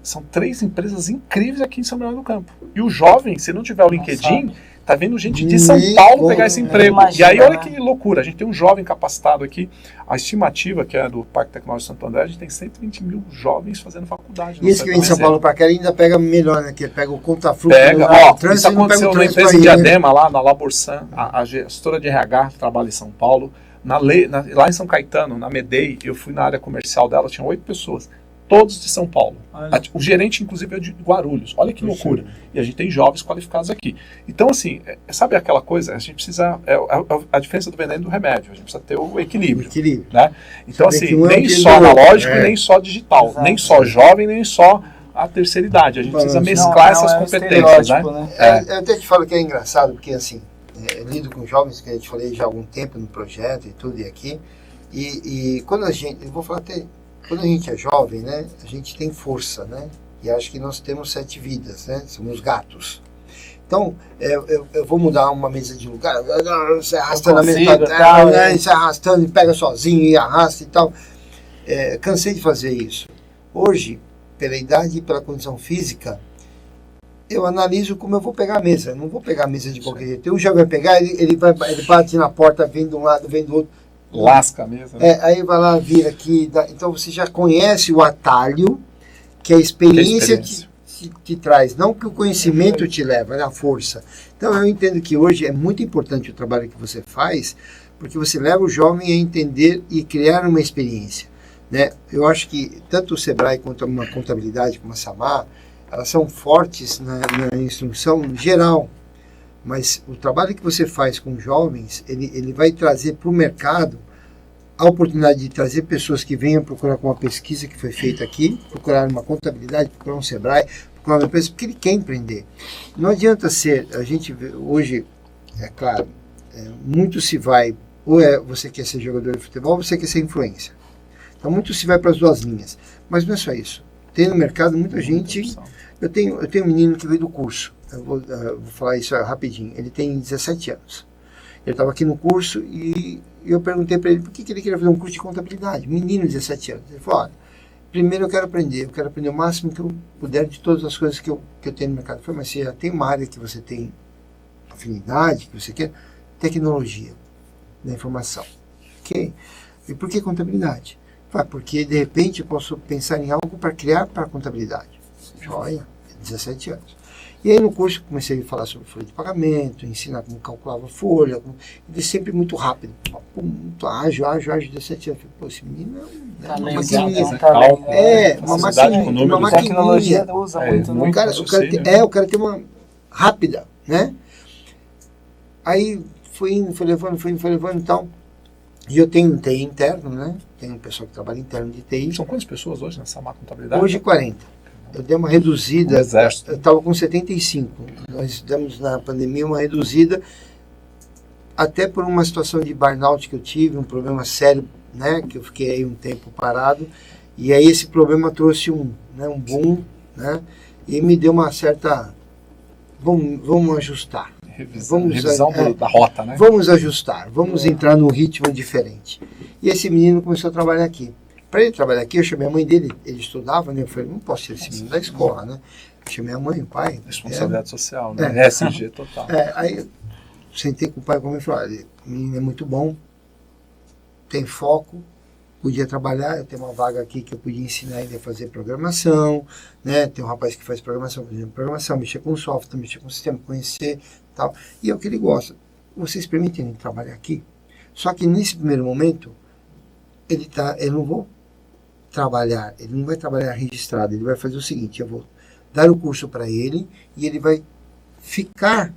São 3 empresas incríveis aqui em São Bernardo do Campo. E o jovem, se não tiver o LinkedIn... Tá vendo gente de São Paulo pegar esse emprego. Imagina, e aí, olha que loucura. A gente tem um jovem capacitado aqui. A estimativa, que é do Parque Tecnológico Santo André, a gente tem 120 mil jovens fazendo faculdade. E esse que vem de São Paulo para cá, ele ainda pega melhor, né? Que ele pega o conta-fluxo. Isso aconteceu na empresa em Diadema, lá na Laborsan, a gestora de RH que trabalha em São Paulo. Lá em São Caetano, na Medei, eu fui na área comercial dela, tinha 8 pessoas. Todos de São Paulo. O gerente, inclusive, é de Guarulhos. Olha que loucura. E a gente tem jovens qualificados aqui. Então, assim, sabe aquela coisa? A gente precisa... a diferença do veneno e do remédio. A gente precisa ter o equilíbrio. Né? Então, assim, nem só analógico e nem só digital. Exato. Nem só jovem, nem só a terceira idade. A gente precisa mesclar essas competências. Né? Eu até te falo que é engraçado, porque, assim, eu lido com jovens, que a gente falei já há algum tempo no projeto e tudo, e aqui. E quando a gente... Eu vou falar até... Quando a gente é jovem, né, a gente tem força, né? E acho que nós temos 7 vidas, né? Somos gatos. Então, eu vou mudar uma mesa de lugar, você arrastando a mesa, né? Você arrastando e pega sozinho e arrasta e tal. Cansei de fazer isso. Hoje, pela idade e pela condição física, eu analiso como eu vou pegar a mesa. Eu não vou pegar a mesa de qualquer jeito. Um já vai pegar, ele bate na porta, vem de um lado, vem do outro. Lasca mesmo. Aí vai lá, vira aqui. Então você já conhece o atalho, que é a experiência. te traz, não que o conhecimento te leva, é a força. Então eu entendo que hoje é muito importante o trabalho que você faz, porque você leva o jovem a entender e criar uma experiência, né? Eu acho que tanto o Sebrae quanto uma contabilidade como a Samar, elas são fortes na instrução geral, mas o trabalho que você faz com jovens, ele vai trazer para o mercado a oportunidade de trazer pessoas que venham procurar com uma pesquisa que foi feita aqui, procurar uma contabilidade, procurar um Sebrae, procurar uma empresa, porque ele quer empreender. Não adianta ser, a gente vê, hoje, é claro, muito se vai, ou você quer ser jogador de futebol, ou você quer ser influencer. Então muito se vai para as duas linhas. Mas não é só isso. Tem no mercado muita gente. Eu tenho um menino que veio do curso, eu vou falar isso rapidinho, ele tem 17 anos. Ele estava aqui no curso e eu perguntei para ele por que ele queria fazer um curso de contabilidade. Menino de 17 anos. Ele falou, olha, primeiro eu quero aprender o máximo que eu puder de todas as coisas que eu tenho no mercado. Eu falei, mas você já tem uma área que você tem afinidade, que você quer? Tecnologia da informação. Ok? E por que contabilidade? Eu falei, porque de repente eu posso pensar em algo para criar para a contabilidade. Joia, 17 anos. E aí no curso comecei a falar sobre folha de pagamento, ensinar como calculava folha, ele sempre muito rápido, muito ágil, 17 anos. Pô, esse menino é uma maquininha. Uma maquininha. Uma tecnologia usa muito, né? O cara tem uma rápida, né? Aí foi indo, foi levando e tal. E eu tenho um TI interno, né? Tem um pessoal que trabalha interno de TI. São quantas pessoas hoje nessa contabilidade? Hoje 40. Eu dei uma reduzida, Exército. Eu estava com 75. Nós demos na pandemia uma reduzida, até por uma situação de burnout que eu tive, um problema sério, né, que eu fiquei aí um tempo parado, e aí esse problema trouxe um boom, né, e me deu uma certa, vamos ajustar. Revisão da rota, né? Vamos ajustar, vamos entrar num ritmo diferente. E esse menino começou a trabalhar aqui. Para ele trabalhar aqui, eu chamei a mãe dele, ele estudava, né? Eu falei, não posso tirar esse menino da escola, né? Eu chamei a mãe, o pai. Responsabilidade social, né? SG total. Aí eu sentei com o pai e com a mãe e falei, olha, o menino é muito bom, tem foco, podia trabalhar, eu tenho uma vaga aqui que eu podia ensinar ele a fazer programação, né? Tem um rapaz que faz programação, por exemplo, mexer com software, mexer com sistema, conhecer tal. E é o que ele gosta. Vocês permitem ele trabalhar aqui? Só que nesse primeiro momento, eu não vou trabalhar, ele não vai trabalhar registrado, ele vai fazer o seguinte, eu vou dar o curso para ele e ele vai ficar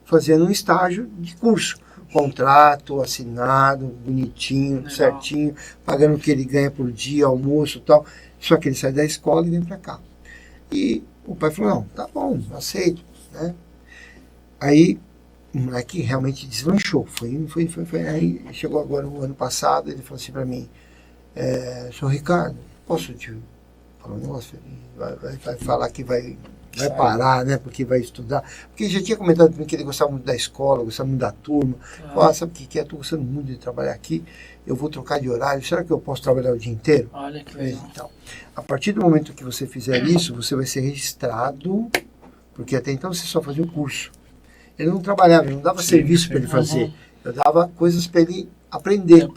fazendo um estágio de curso, contrato assinado, bonitinho, legal, certinho, pagando o que ele ganha por dia, almoço e tal, só que ele sai da escola e vem para cá. E o pai falou, não, tá bom, aceito, né? Aí o moleque realmente deslanchou, foi. Aí chegou agora o ano passado, ele falou assim para mim, senhor Ricardo, posso te falar um negócio? Vai falar que vai parar, né, porque vai estudar. Porque já tinha comentado comigo que ele gostava muito da escola, gostava muito da turma. Falou, sabe o que é? Estou gostando muito de trabalhar aqui, eu vou trocar de horário, será que eu posso trabalhar o dia inteiro? Olha que legal. Então, a partir do momento que você fizer isso, você vai ser registrado, porque até então você só fazia o curso. Ele não trabalhava, eu não dava serviço para ele fazer. Eu dava coisas para ele aprender.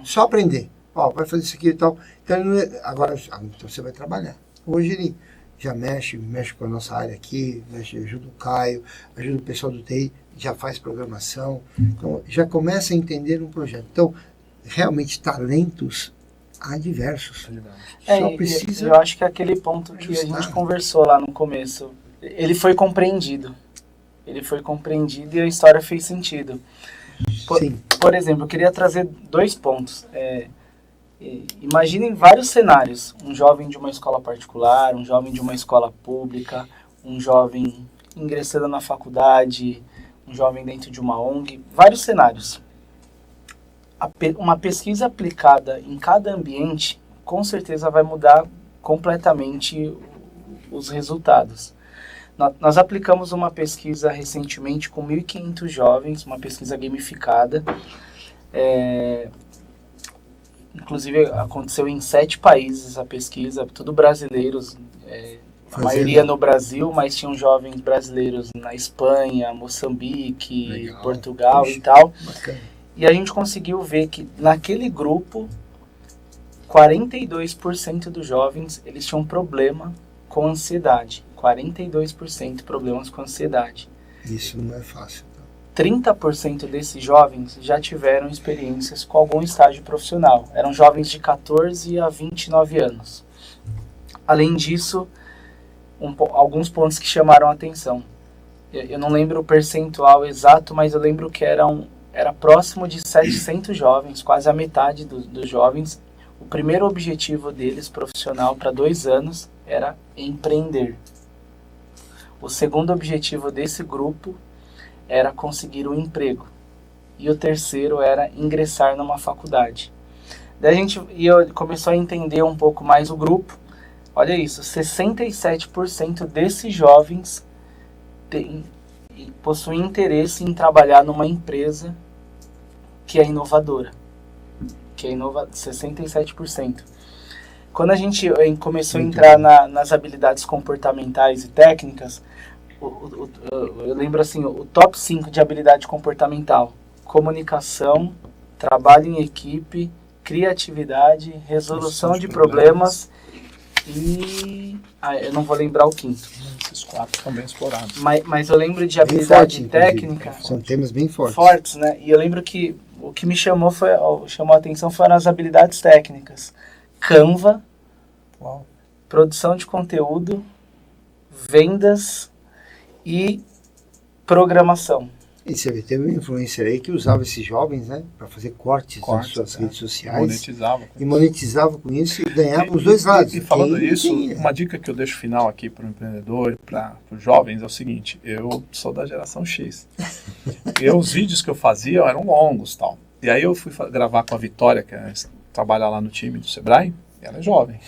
Só aprender. Ó, vai fazer isso aqui e tal. Então, ele não agora, então você vai trabalhar. Hoje ele já mexe com a nossa área aqui, ajuda o Caio, ajuda o pessoal do TI, já faz programação. Então, já começa a entender um projeto. Então, realmente, talentos há diversos. Só precisa. Eu acho que é aquele ponto que a gente conversou lá no começo. Ele foi compreendido. E a história fez sentido. Por exemplo, eu queria trazer 2 pontos. Imaginem vários cenários. Um jovem de uma escola particular, um jovem de uma escola pública, um jovem ingressando na faculdade, um jovem dentro de uma ONG. Vários cenários. Uma pesquisa aplicada em cada ambiente, com certeza vai mudar completamente os resultados. Nós aplicamos uma pesquisa recentemente com 1.500 jovens, uma pesquisa gamificada. Inclusive, aconteceu em 7 países a pesquisa, tudo brasileiros, a maioria no Brasil, mas tinham jovens brasileiros na Espanha, Moçambique, legal, Portugal e tal. Bacana. E a gente conseguiu ver que naquele grupo, 42% dos jovens eles tinham problema com ansiedade. 42% problemas com ansiedade. Isso não é fácil. 30% desses jovens já tiveram experiências com algum estágio profissional. Eram jovens de 14 a 29 anos. Além disso, alguns pontos que chamaram a atenção. Eu não lembro o percentual exato, mas eu lembro que era próximo de 700 jovens, quase a metade dos jovens. O primeiro objetivo deles, profissional, para 2 anos, era empreender. O segundo objetivo desse grupo era conseguir um emprego. E o terceiro era ingressar numa faculdade. Daí eu começou a entender um pouco mais o grupo. Olha isso, 67% desses jovens possuem interesse em trabalhar numa empresa que é inovadora. 67%. Quando a gente começou a entrar nas habilidades comportamentais e técnicas, eu lembro assim, o top 5 de habilidade comportamental: comunicação, trabalho em equipe, criatividade, resolução de problemas e... eu não vou lembrar o quinto. Esses 4 são bem explorados. Mas eu lembro de habilidade técnica. São temas bem fortes. Fortes, né? E eu lembro que o que me chamou a atenção foram as habilidades técnicas. Canva, Uau. Produção de conteúdo, vendas e programação. E você vê, teve um influencer aí que usava esses jovens, né, para fazer cortes nas suas redes sociais. Monetizava com isso e ganhava os dois lados. E falando isso, uma dica que eu deixo final aqui para o empreendedor, para os jovens, é o seguinte: eu sou da geração X. Os vídeos que eu fazia eram longos, tal. E aí eu fui gravar com a Vitória, que trabalha lá no time do Sebrae, e ela é jovem.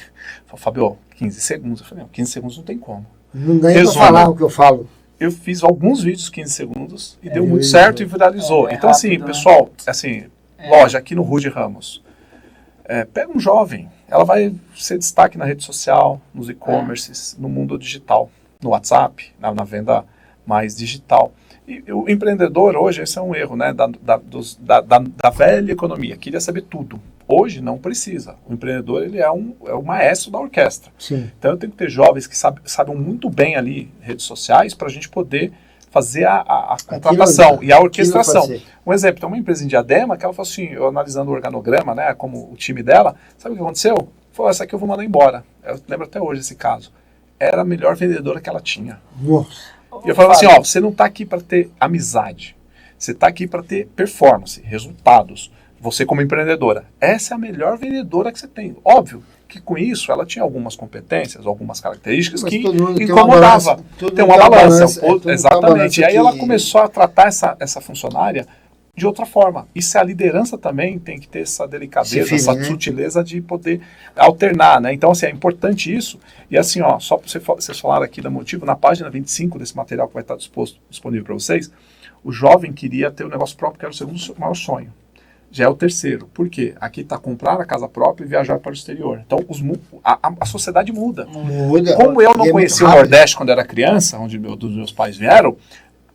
Falei, Fábio, 15 segundos. Eu falei, 15 segundos não tem como. Não dá nem para falar o que eu falo. Eu fiz alguns vídeos 15 segundos e deu muito certo e viralizou. Então, assim, rápido, pessoal, assim, loja aqui no Rude Ramos, pega um jovem, ela vai ser destaque na rede social, nos e-commerces, no mundo digital, no WhatsApp, na venda mais digital. E o empreendedor hoje, esse é um erro, né, da velha economia, queria saber tudo. Hoje não precisa. O empreendedor, ele é o maestro da orquestra. Sim. Então eu tenho que ter jovens que sabem muito bem ali redes sociais para a gente poder fazer a contratação e a orquestração. Um exemplo, tem uma empresa em Diadema que ela falou assim, eu analisando o organograma, né, como o time dela, sabe o que aconteceu? Falou, essa aqui eu vou mandar embora. Eu lembro até hoje esse caso. Era a melhor vendedora que ela tinha. Nossa. E eu falava assim, ó, você não está aqui para ter amizade, você está aqui para ter performance, resultados. Você como empreendedora, essa é a melhor vendedora que você tem. Óbvio que com isso ela tinha algumas competências, algumas características que incomodavam. Tem uma balança. Exatamente. E aí ela começou a tratar essa funcionária de outra forma. Isso é a liderança também, tem que ter essa delicadeza, essa sutileza de poder alternar, né? Então, assim, é importante isso. E assim, ó, só para vocês falaram aqui da Motivo, na página 25 desse material que vai estar disponível para vocês, o jovem queria ter o negócio próprio, que era o segundo maior sonho. Já é o terceiro. Por quê? Aqui está comprar a casa própria e viajar para o exterior. Então, a sociedade muda. Como eu não conhecia o Nordeste quando era criança, onde meus pais vieram,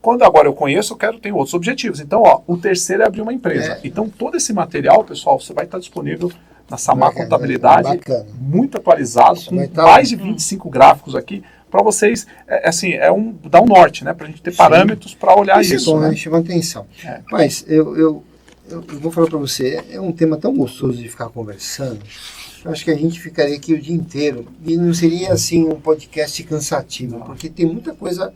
quando agora eu conheço, tenho outros objetivos. Então, ó, o terceiro é abrir uma empresa. Então, todo esse material, pessoal, você vai estar disponível na Samar Contabilidade, muito atualizado, com mais de 25 gráficos aqui, para vocês, dá um norte, né? Para a gente ter parâmetros para olhar isso. Bom, né? Chama atenção. Mas eu vou falar para você, é um tema tão gostoso de ficar conversando. Eu acho que a gente ficaria aqui o dia inteiro e não seria assim um podcast cansativo, porque tem muita coisa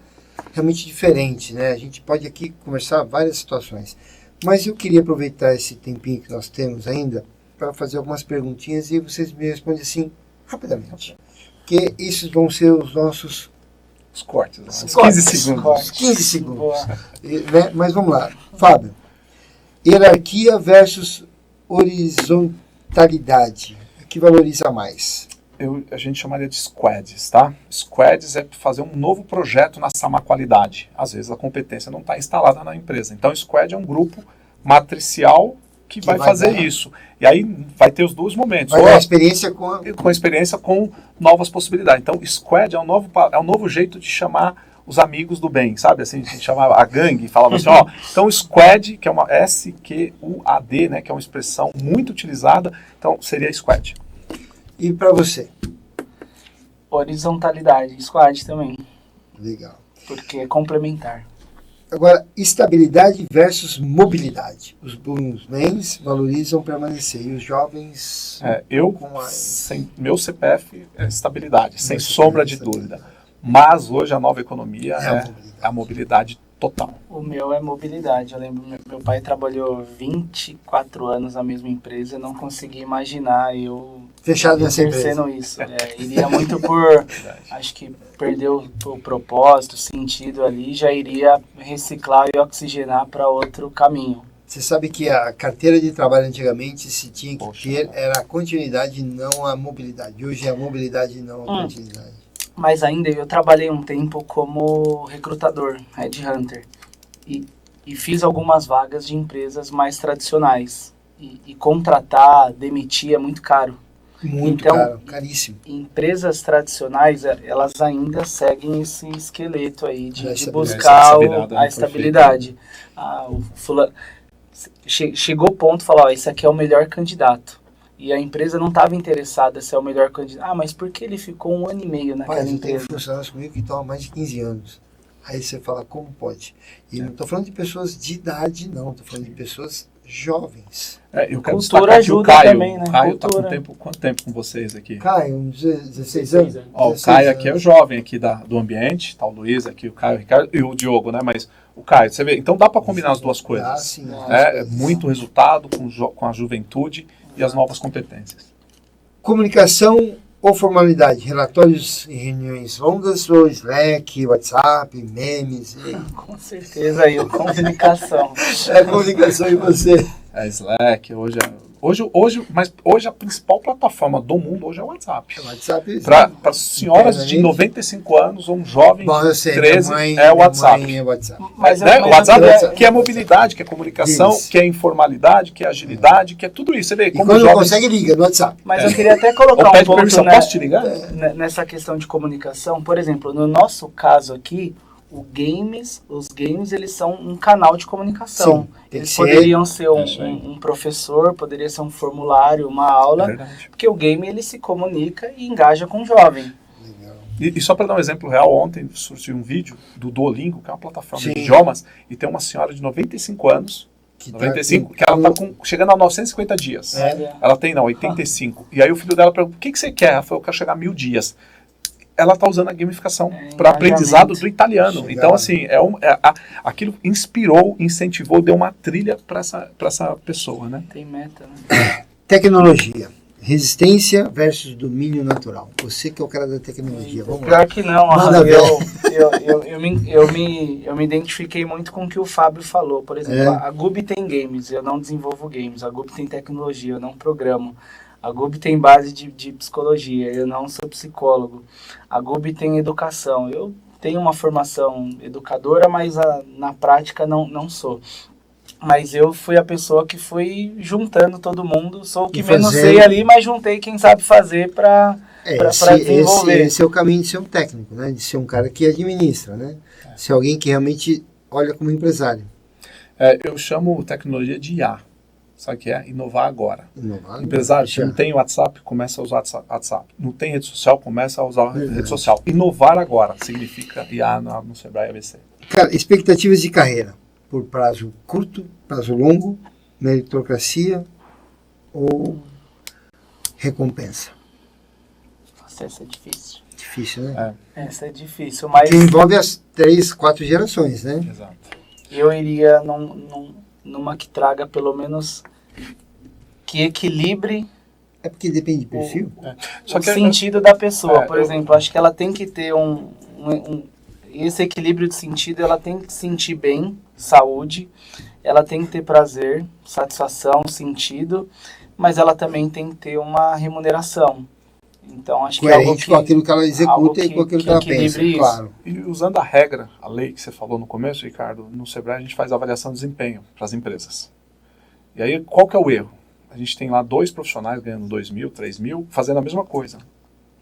realmente diferente, né? A gente pode aqui conversar várias situações. Mas eu queria aproveitar esse tempinho que nós temos ainda para fazer algumas perguntinhas e vocês me respondem assim rapidamente. Porque esses vão ser os nossos cortes, 15 segundos. 15 segundos. Né? Mas vamos lá. Fábio. Hierarquia versus horizontalidade. O que valoriza mais? A gente chamaria de squads, tá? Squads é fazer um novo projeto na Samar Qualidade. Às vezes a competência não está instalada na empresa. Então, squad é um grupo matricial que vai fazer isso. E aí vai ter os dois momentos. Vai dar experiência com experiência com novas possibilidades. Então, squad é um novo jeito de chamar os amigos do bem, sabe? Assim, a gente chamava a gangue, falava assim, ó. Então, squad, que é uma SQUAD, né? Que é uma expressão muito utilizada. Então, seria squad. E para você? Horizontalidade, squad também. Legal. porque é complementar. Agora, estabilidade versus mobilidade. Os bens valorizam permanecer e os jovens... Meu CPF é estabilidade, sem Meu sombra de CPF é dúvida. Mas hoje a nova economia é a mobilidade total. O meu é mobilidade. Eu lembro, meu pai trabalhou 24 anos na mesma empresa, eu não consegui imaginar eu Fechado nessa empresa. exercendo isso. Iria muito por, acho que perdeu o propósito, o sentido ali, já iria reciclar e oxigenar para outro caminho. Você sabe que a carteira de trabalho antigamente se tinha que Poxa, ter era a continuidade e não a mobilidade. Hoje é a mobilidade e não a continuidade. Mas ainda eu trabalhei um tempo como recrutador, headhunter, e fiz algumas vagas de empresas mais tradicionais. E contratar, demitir é muito caro. Muito Então, caro, caríssimo. Empresas tradicionais, elas ainda seguem esse esqueleto aí de Essa buscar virada a estabilidade. Chegou o ponto de falar, ó, esse aqui é o melhor candidato. E a empresa não estava interessada se é o melhor candidato. Ah, mas por que ele ficou 1 ano e meio naquela Mas eu tenho empresa? funcionários comigo que tomam mais de 15 anos. Aí você fala, como pode? E não estou falando de pessoas de idade, não. Estou falando de pessoas jovens. Eu quero Cultura destacar aqui ajuda o Caio. também, né? O Caio está Cultura. quanto tempo com vocês aqui? Caio, uns 16 anos? Ó, o 16 Caio aqui é o anos. jovem aqui do ambiente, tá o Luiz aqui, o Caio, o Ricardo e o Diogo, né? Mas o Caio, você vê, então dá para combinar as duas coisas. Ah, sim, as duas É coisas. muito resultado com a juventude e as novas competências. Comunicação ou formalidade? Relatórios em reuniões longas ou Slack, WhatsApp, memes? Com certeza aí, comunicação. É comunicação e você? É Slack, mas hoje a principal plataforma do mundo hoje é o WhatsApp. WhatsApp. Para senhoras de 95 anos ou um jovem Bom, eu de sei, 13 minha mãe, é o WhatsApp. Minha mãe é WhatsApp. Mas Né? eu- O mas WhatsApp eu- que é mobilidade, que é comunicação, Isso. que é informalidade, que é agilidade, que é tudo isso. Você vê E como quando não jovens... consegue, liga no WhatsApp. Mas eu queria até colocar Ou um pede ponto, permissão, né, posso te ligar? nessa questão de comunicação. Por exemplo, no nosso caso aqui, os games eles são um canal de comunicação. Sim, tem que Eles ser. poderiam ser É isso aí. um professor, poderia ser um formulário, uma É aula, verdade. porque o game ele se comunica e engaja com o jovem. Legal. E só para dar um exemplo real, ontem surgiu um vídeo do Duolingo, que é uma plataforma Sim. de idiomas, e tem uma senhora de 95 anos, Que 95, que ela está chegando a 950 dias. É. Ela tem, 85. E aí o filho dela perguntou, o que você quer? Ela falou, eu quero chegar a 1000 dias. Ela está usando a gamificação para engajamento. aprendizado do italiano. Legal. Então, assim, aquilo inspirou, incentivou, deu uma trilha para essa pessoa, né? Tem meta, né? Tecnologia. Resistência versus domínio natural. Você que é o cara da tecnologia. Vamos lá. Pior que não, Manda ver. eu me identifiquei muito com o que o Fábio falou. Por exemplo, É. a Gubi tem games, eu não desenvolvo games. A Gubi tem tecnologia, eu não programo. A Gubi tem base de psicologia, eu não sou psicólogo. A Gubi tem educação, eu tenho uma formação educadora, mas na prática não sou. Mas eu fui a pessoa que fui juntando todo mundo, sou o que E menos fazendo- sei ali, mas juntei quem sabe fazer para pra desenvolver. Esse é o caminho de ser um técnico, né? De ser um cara que administra, né? Ser alguém que realmente olha como empresário. Eu chamo tecnologia de IA. Sabe o que é? Inovar agora. Inovar. Empresário, se Já. não tem WhatsApp, começa a usar WhatsApp. Não tem rede social, começa a usar Verdade. rede social. Inovar agora significa IA no Sebrae ABC. Cara, expectativas de carreira. Por prazo curto, prazo longo, meritocracia ou recompensa. Nossa, essa é difícil. Difícil, né? Essa é difícil, mas Que envolve as 3, 4 gerações, né? Exato. eu iria numa que traga pelo menos que equilibre É porque depende de perfil. Só o que sentido da pessoa. Por eu- exemplo, acho que ela tem que ter esse equilíbrio de sentido, ela tem que se sentir bem, saúde, ela tem que ter prazer, satisfação, sentido, mas ela também tem que ter uma remuneração. Então, acho que é algo Coerente que, com aquilo que ela executa algo e com aquilo que que ela pensa, equilibre isso. claro. E usando a regra, a lei que você falou no começo, Ricardo, no Sebrae a gente faz avaliação de desempenho para as empresas. E aí, qual que é o erro? A gente tem lá 2 profissionais ganhando 2.000, 3.000, fazendo a mesma coisa.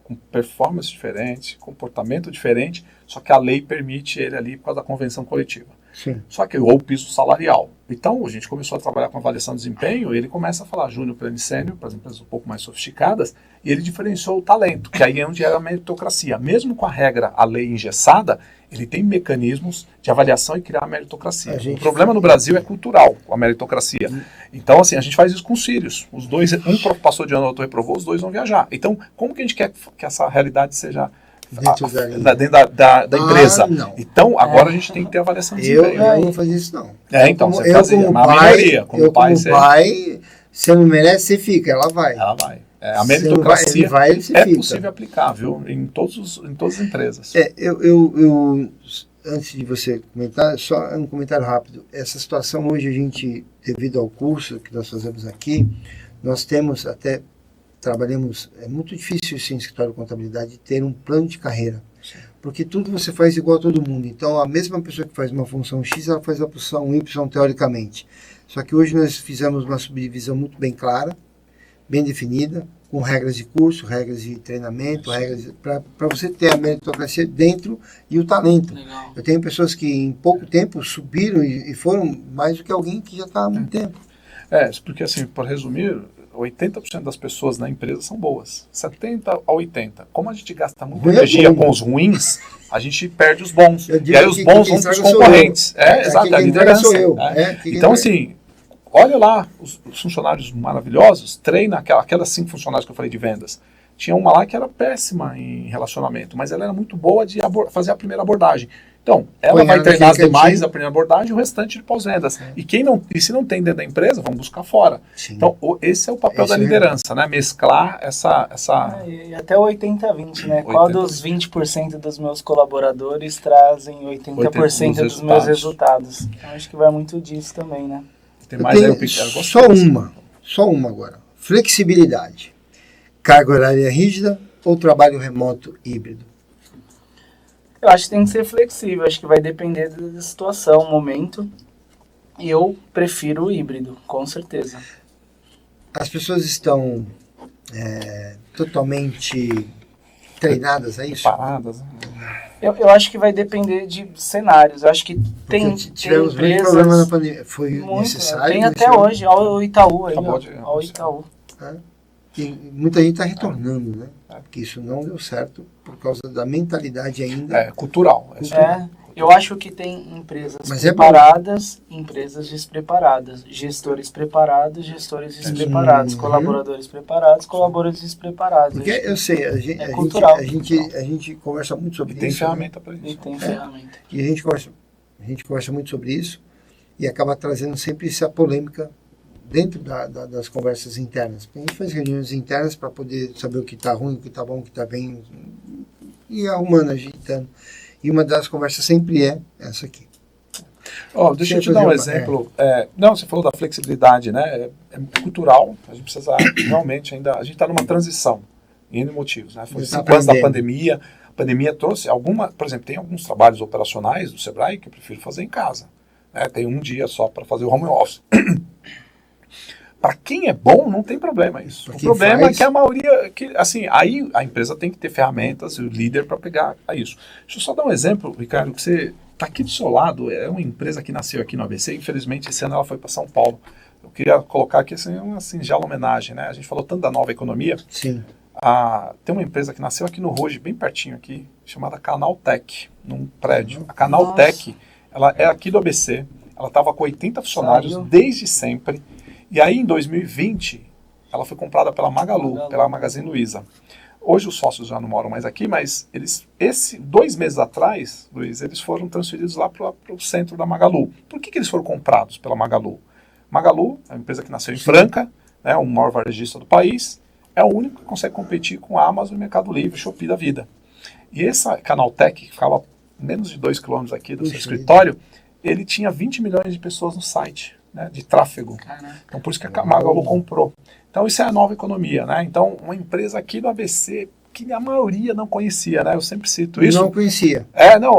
Com performance diferente, comportamento diferente, só que a lei permite ele ali por causa da convenção coletiva. Sim. Só que, ou o piso salarial. Então, a gente começou a trabalhar com avaliação de desempenho, e ele começa a falar júnior, pleno e sênior, para as empresas um pouco mais sofisticadas, e ele diferenciou o talento, que aí é onde era a meritocracia. Mesmo com a regra, a lei engessada, ele tem mecanismos de avaliação e criar a meritocracia. O problema no Brasil é cultural, a meritocracia. Então, assim, a gente faz isso com os filhos. Os dois, um passou de ano, o outro reprovou, os dois vão viajar. Então, como que a gente quer que essa realidade seja dentro da empresa? Não. Então, agora a gente tem que ter avaliação de desempenho. Eu não fazia isso, não. Então, você fazia. Como Mas a maioria, como pai, você não merece, você fica, ela vai. Ela vai. A meritocracia ele possível aplicar, viu? Em todas as empresas. Eu, antes de você comentar, só um comentário rápido. Essa situação hoje, a gente, devido ao curso que nós fazemos aqui, nós temos trabalhamos, é muito difícil isso em escritório de contabilidade, ter um plano de carreira. Porque tudo você faz igual a todo mundo. Então, a mesma pessoa que faz uma função X, ela faz a função Y teoricamente. Só que hoje nós fizemos uma subdivisão muito bem clara, bem definida, com regras de curso, regras de treinamento, regras para você ter a meritocracia dentro e o talento. Legal. Eu tenho pessoas que em pouco tempo subiram e foram mais do que alguém que já está há muito tempo. Porque assim, para resumir, 80% das pessoas na empresa são boas, 70% a 80%. Como a gente gasta muita energia com os ruins, a gente perde os bons. E aí os bons vão para os concorrentes. Exato, a liderança. Então, assim, olha lá os funcionários maravilhosos, treina aquelas 5 funcionários que eu falei de vendas. Tinha uma lá que era péssima em relacionamento, mas ela era muito boa de fazer a primeira abordagem. Então, ela vai treinar as demais a primeira abordagem e o restante de pós-vendas. E se não tem dentro da empresa, vamos buscar fora. Sim. Então, esse é o papel da liderança, né? Mesclar essa... E até o 80-20, né? Qual dos 20% dos meus colaboradores trazem 80% dos meus resultados? Então, acho que vai muito disso também, né? Tem mais aí, só uma agora. Flexibilidade. Carga horária rígida ou trabalho remoto híbrido? Eu acho que tem que ser flexível, acho que vai depender da situação, momento. E eu prefiro o híbrido, com certeza. As pessoas estão totalmente treinadas a isso? Preparadas. Eu acho que vai depender de cenários. Eu acho que tivemos tem empresas... problema na pandemia. Foi muito, necessário? Tem até hoje, ao Itaú. Ao Itaú. E muita gente está retornando, né? Porque isso não deu certo por causa da mentalidade ainda. Cultural. Eu acho que tem empresas preparadas e empresas despreparadas. Gestores preparados, gestores despreparados. Colaboradores preparados, colaboradores despreparados. Porque eu sei, a gente conversa muito sobre isso. Tem ferramenta para isso. E tem ferramenta. E a gente conversa muito sobre isso e acaba trazendo sempre essa polêmica dentro das conversas internas. A gente faz reuniões internas para poder saber o que está ruim, o que está bom, o que está bem, e arrumando, agitando. E uma das conversas sempre é essa aqui. Deixa eu te dar um exemplo. Não, você falou da flexibilidade, né? É cultural, a gente precisa realmente ainda... A gente está numa transição, em N motivos, né? Foi 5 anos da pandemia. A pandemia trouxe por exemplo, tem alguns trabalhos operacionais do Sebrae que eu prefiro fazer em casa. Né? Tem um dia só para fazer o home office. Para quem é bom, não tem problema isso. O problema é que a maioria... aí a empresa tem que ter ferramentas, o líder para pegar isso. Deixa eu só dar um exemplo, Ricardo, que você está aqui do seu lado, é uma empresa que nasceu aqui no ABC, infelizmente esse ano ela foi para São Paulo. Eu queria colocar aqui uma singela homenagem, né? A gente falou tanto da nova economia. Sim. Tem uma empresa que nasceu aqui no Roge, bem pertinho aqui, chamada Canaltech, num prédio. A Canaltech, ela é aqui do ABC, ela estava com 80 funcionários desde sempre. E aí, em 2020, ela foi comprada pela Magalu, pela Magazine Luiza. Hoje os sócios já não moram mais aqui, mas 2 meses atrás, Luiz, eles foram transferidos lá para o centro da Magalu. Por que eles foram comprados pela Magalu? Magalu é uma empresa que nasceu em Franca, né, o maior varejista do país, é o único que consegue competir com a Amazon, Mercado Livre, Shopee da vida. E essa Canaltech, que ficava menos de 2 quilômetros aqui do seu escritório, ele tinha 20 milhões de pessoas no site. Né, de tráfego. Então, por isso que a Magalu comprou. Então, isso é a nova economia, né? Então, uma empresa aqui do ABC que a maioria não conhecia, né? Eu sempre cito isso. Não conhecia.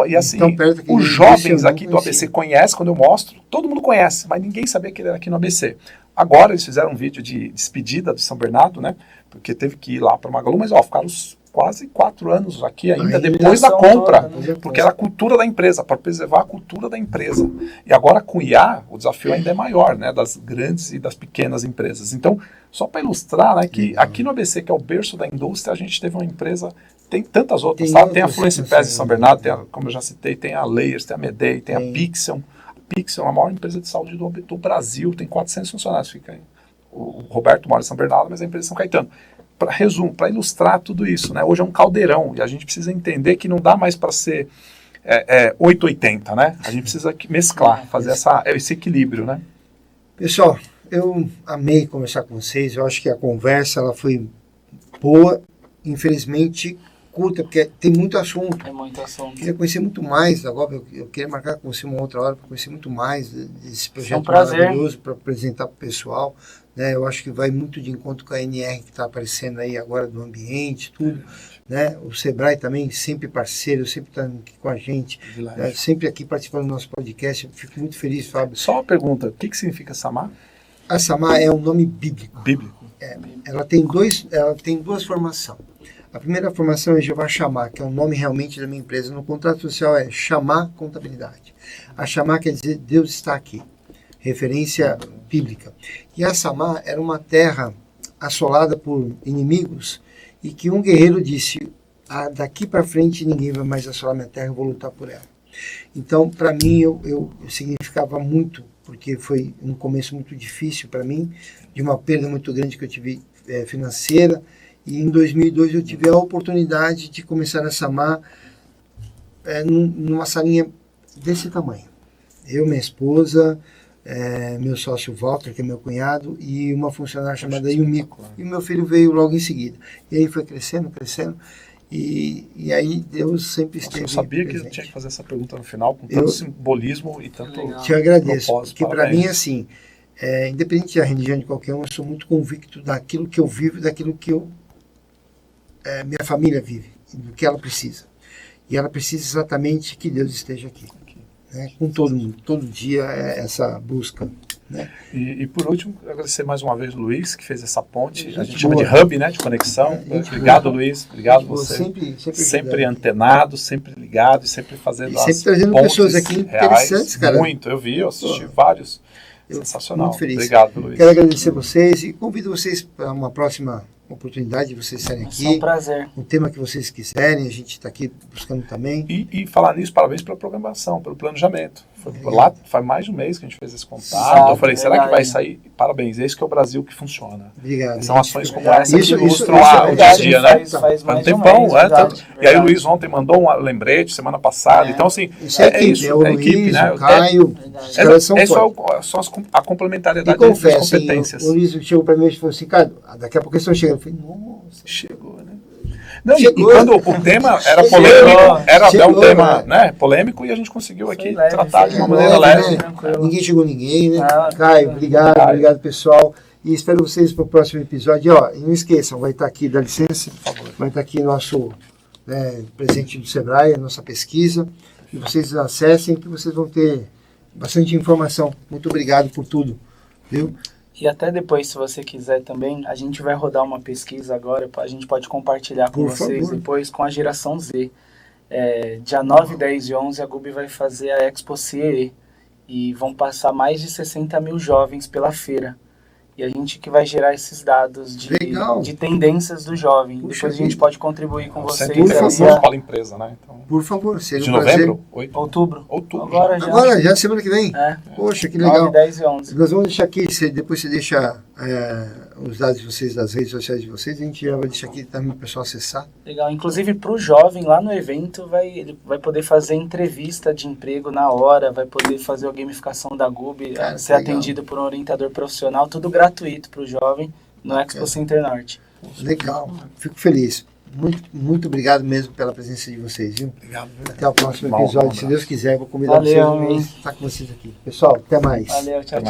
E assim, então, os jovens aqui do ABC conhecem, quando eu mostro, todo mundo conhece, mas ninguém sabia que ele era aqui no ABC. Agora, eles fizeram um vídeo de despedida de São Bernardo, né? Porque teve que ir lá para Magalu, mas ficaram quase 4 anos aqui ainda, Ainda depois da compra, toda, né? porque era a cultura da empresa, para preservar a cultura da empresa. E agora com o IA, o desafio ainda é maior, né, das grandes e das pequenas empresas. Então, só para ilustrar, né, que aqui no ABC, que é o berço da indústria, a gente teve uma empresa, tem tantas outras, tá? Tem a Fluency PES em São Bernardo, tem como eu já citei, tem a Layers, tem a Medei, tem a Pixion. A Pixion é a maior empresa de saúde do Brasil, tem 400 funcionários, fica aí. O Roberto mora em São Bernardo, mas a empresa é São Caetano. Para resumo, para ilustrar tudo isso, né? Hoje é um caldeirão e a gente precisa entender que não dá mais para ser 880, né? A gente precisa mesclar, fazer esse equilíbrio, né? Pessoal, eu amei conversar com vocês. Eu acho que a conversa ela foi boa, infelizmente curta, porque tem muito assunto. É muito assunto. Eu queria conhecer muito mais agora. Eu queria marcar com você uma outra hora para conhecer muito mais desse projeto maravilhoso para apresentar para o pessoal. Né? Eu acho que vai muito de encontro com a NR que está aparecendo aí agora do ambiente, tudo. Né? O Sebrae também, sempre parceiro, sempre está aqui com a gente, sempre aqui participando do nosso podcast. Eu fico muito feliz, Fábio. Só uma pergunta, o que significa Samar? A Samar é um nome bíblico. Bíblico. Ela tem duas formações. A primeira formação é Jeová Chamar, que é o nome realmente da minha empresa. No contrato social é Chamar Contabilidade. A Chamar quer dizer Deus está aqui. Referência bíblica. E a Samar era uma terra assolada por inimigos e que um guerreiro disse, daqui para frente ninguém vai mais assolar minha terra, eu vou lutar por ela. Então, para mim, eu significava muito, porque foi um começo muito difícil para mim, de uma perda muito grande que eu tive financeira, e em 2002 eu tive a oportunidade de começar a Samar numa salinha desse tamanho. Eu, minha esposa, meu sócio Walter, que é meu cunhado, e uma funcionária chamada Yumiko. E o meu filho veio logo em seguida. E aí foi crescendo, e aí Deus sempre esteve. Eu sabia presente. Que eu tinha que fazer essa pergunta no final, com tanto simbolismo e tanto. Te agradeço, porque para parabéns. mim, assim, independente da religião de qualquer um, eu sou muito convicto daquilo que eu vivo, daquilo que minha família vive, do que ela precisa. E ela precisa exatamente que Deus esteja aqui. Né? Com todo mundo, todo dia essa busca. Né? E por último, agradecer mais uma vez o Luiz, que fez essa ponte. A gente chama de hub, né, de conexão. Obrigado, Luiz. Obrigado você. Sempre antenado, sempre ligado e sempre fazendo as sempre trazendo pontes pessoas aqui interessantes, cara. Muito, eu assisti vários. Sensacional. Muito feliz. Obrigado, Luiz. Quero agradecer vocês e convido vocês para uma próxima oportunidade de vocês estarem aqui. É um prazer. O tema que vocês quiserem, a gente está aqui buscando também. E falar nisso, parabéns pela programação, pelo planejamento. Lá faz mais de um mês que a gente fez esse contato. Exato, eu falei, será que vai sair? Parabéns, esse que é o Brasil que funciona. Obrigado. São ações como essa que ilustram o dia a dia, né? Faz um mais tempão, verdade. E aí o Luiz ontem mandou um lembrete semana passada. Então, assim, isso é isso. O Luiz, né? O Caio, os caras são só a complementariedade das competências. O Luiz chegou para mim e falou assim, cara, daqui a pouco eles estão chegando. Eu falei, nossa. Chegou, né? Não, e quando o tema era polêmico, era um tema, né, polêmico, e a gente conseguiu aqui tratar de uma maneira leve. Ninguém chegou ninguém, né? Caio, obrigado pessoal. E espero vocês para o próximo episódio. E não esqueçam, vai estar aqui, dá licença, vai estar aqui nosso presente do Sebrae, a nossa pesquisa. E vocês acessem que vocês vão ter bastante informação. Muito obrigado por tudo. Viu? E até depois, se você quiser também, a gente vai rodar uma pesquisa agora, a gente pode compartilhar com vocês depois com a geração Z. Dia 9, 10 e 11 a GUB vai fazer a Expo CEE e vão passar mais de 60 mil jovens pela feira. E a gente que vai gerar esses dados de tendências do jovem. Puxa, depois a gente pode contribuir com vocês. Por favor, para a empresa, né? Então, por favor, seja de novembro? Outubro. Agora já semana que vem? Poxa, que legal. 9, 10 e 11. Nós vamos deixar aqui, depois você deixa os dados de vocês, das redes sociais de vocês, a gente já vai deixar aqui também para o pessoal acessar. Legal, inclusive para o jovem lá no evento, ele vai poder fazer entrevista de emprego na hora, vai poder fazer a gamificação da GUB, ser atendido por um orientador profissional, tudo gratuito para o jovem no Expo Center Norte. Legal, fico feliz. Muito obrigado mesmo pela presença de vocês, viu? Obrigado. Até o próximo episódio, se Deus quiser, vou convidar vocês a estar com vocês aqui. Pessoal, até mais. Valeu, tchau.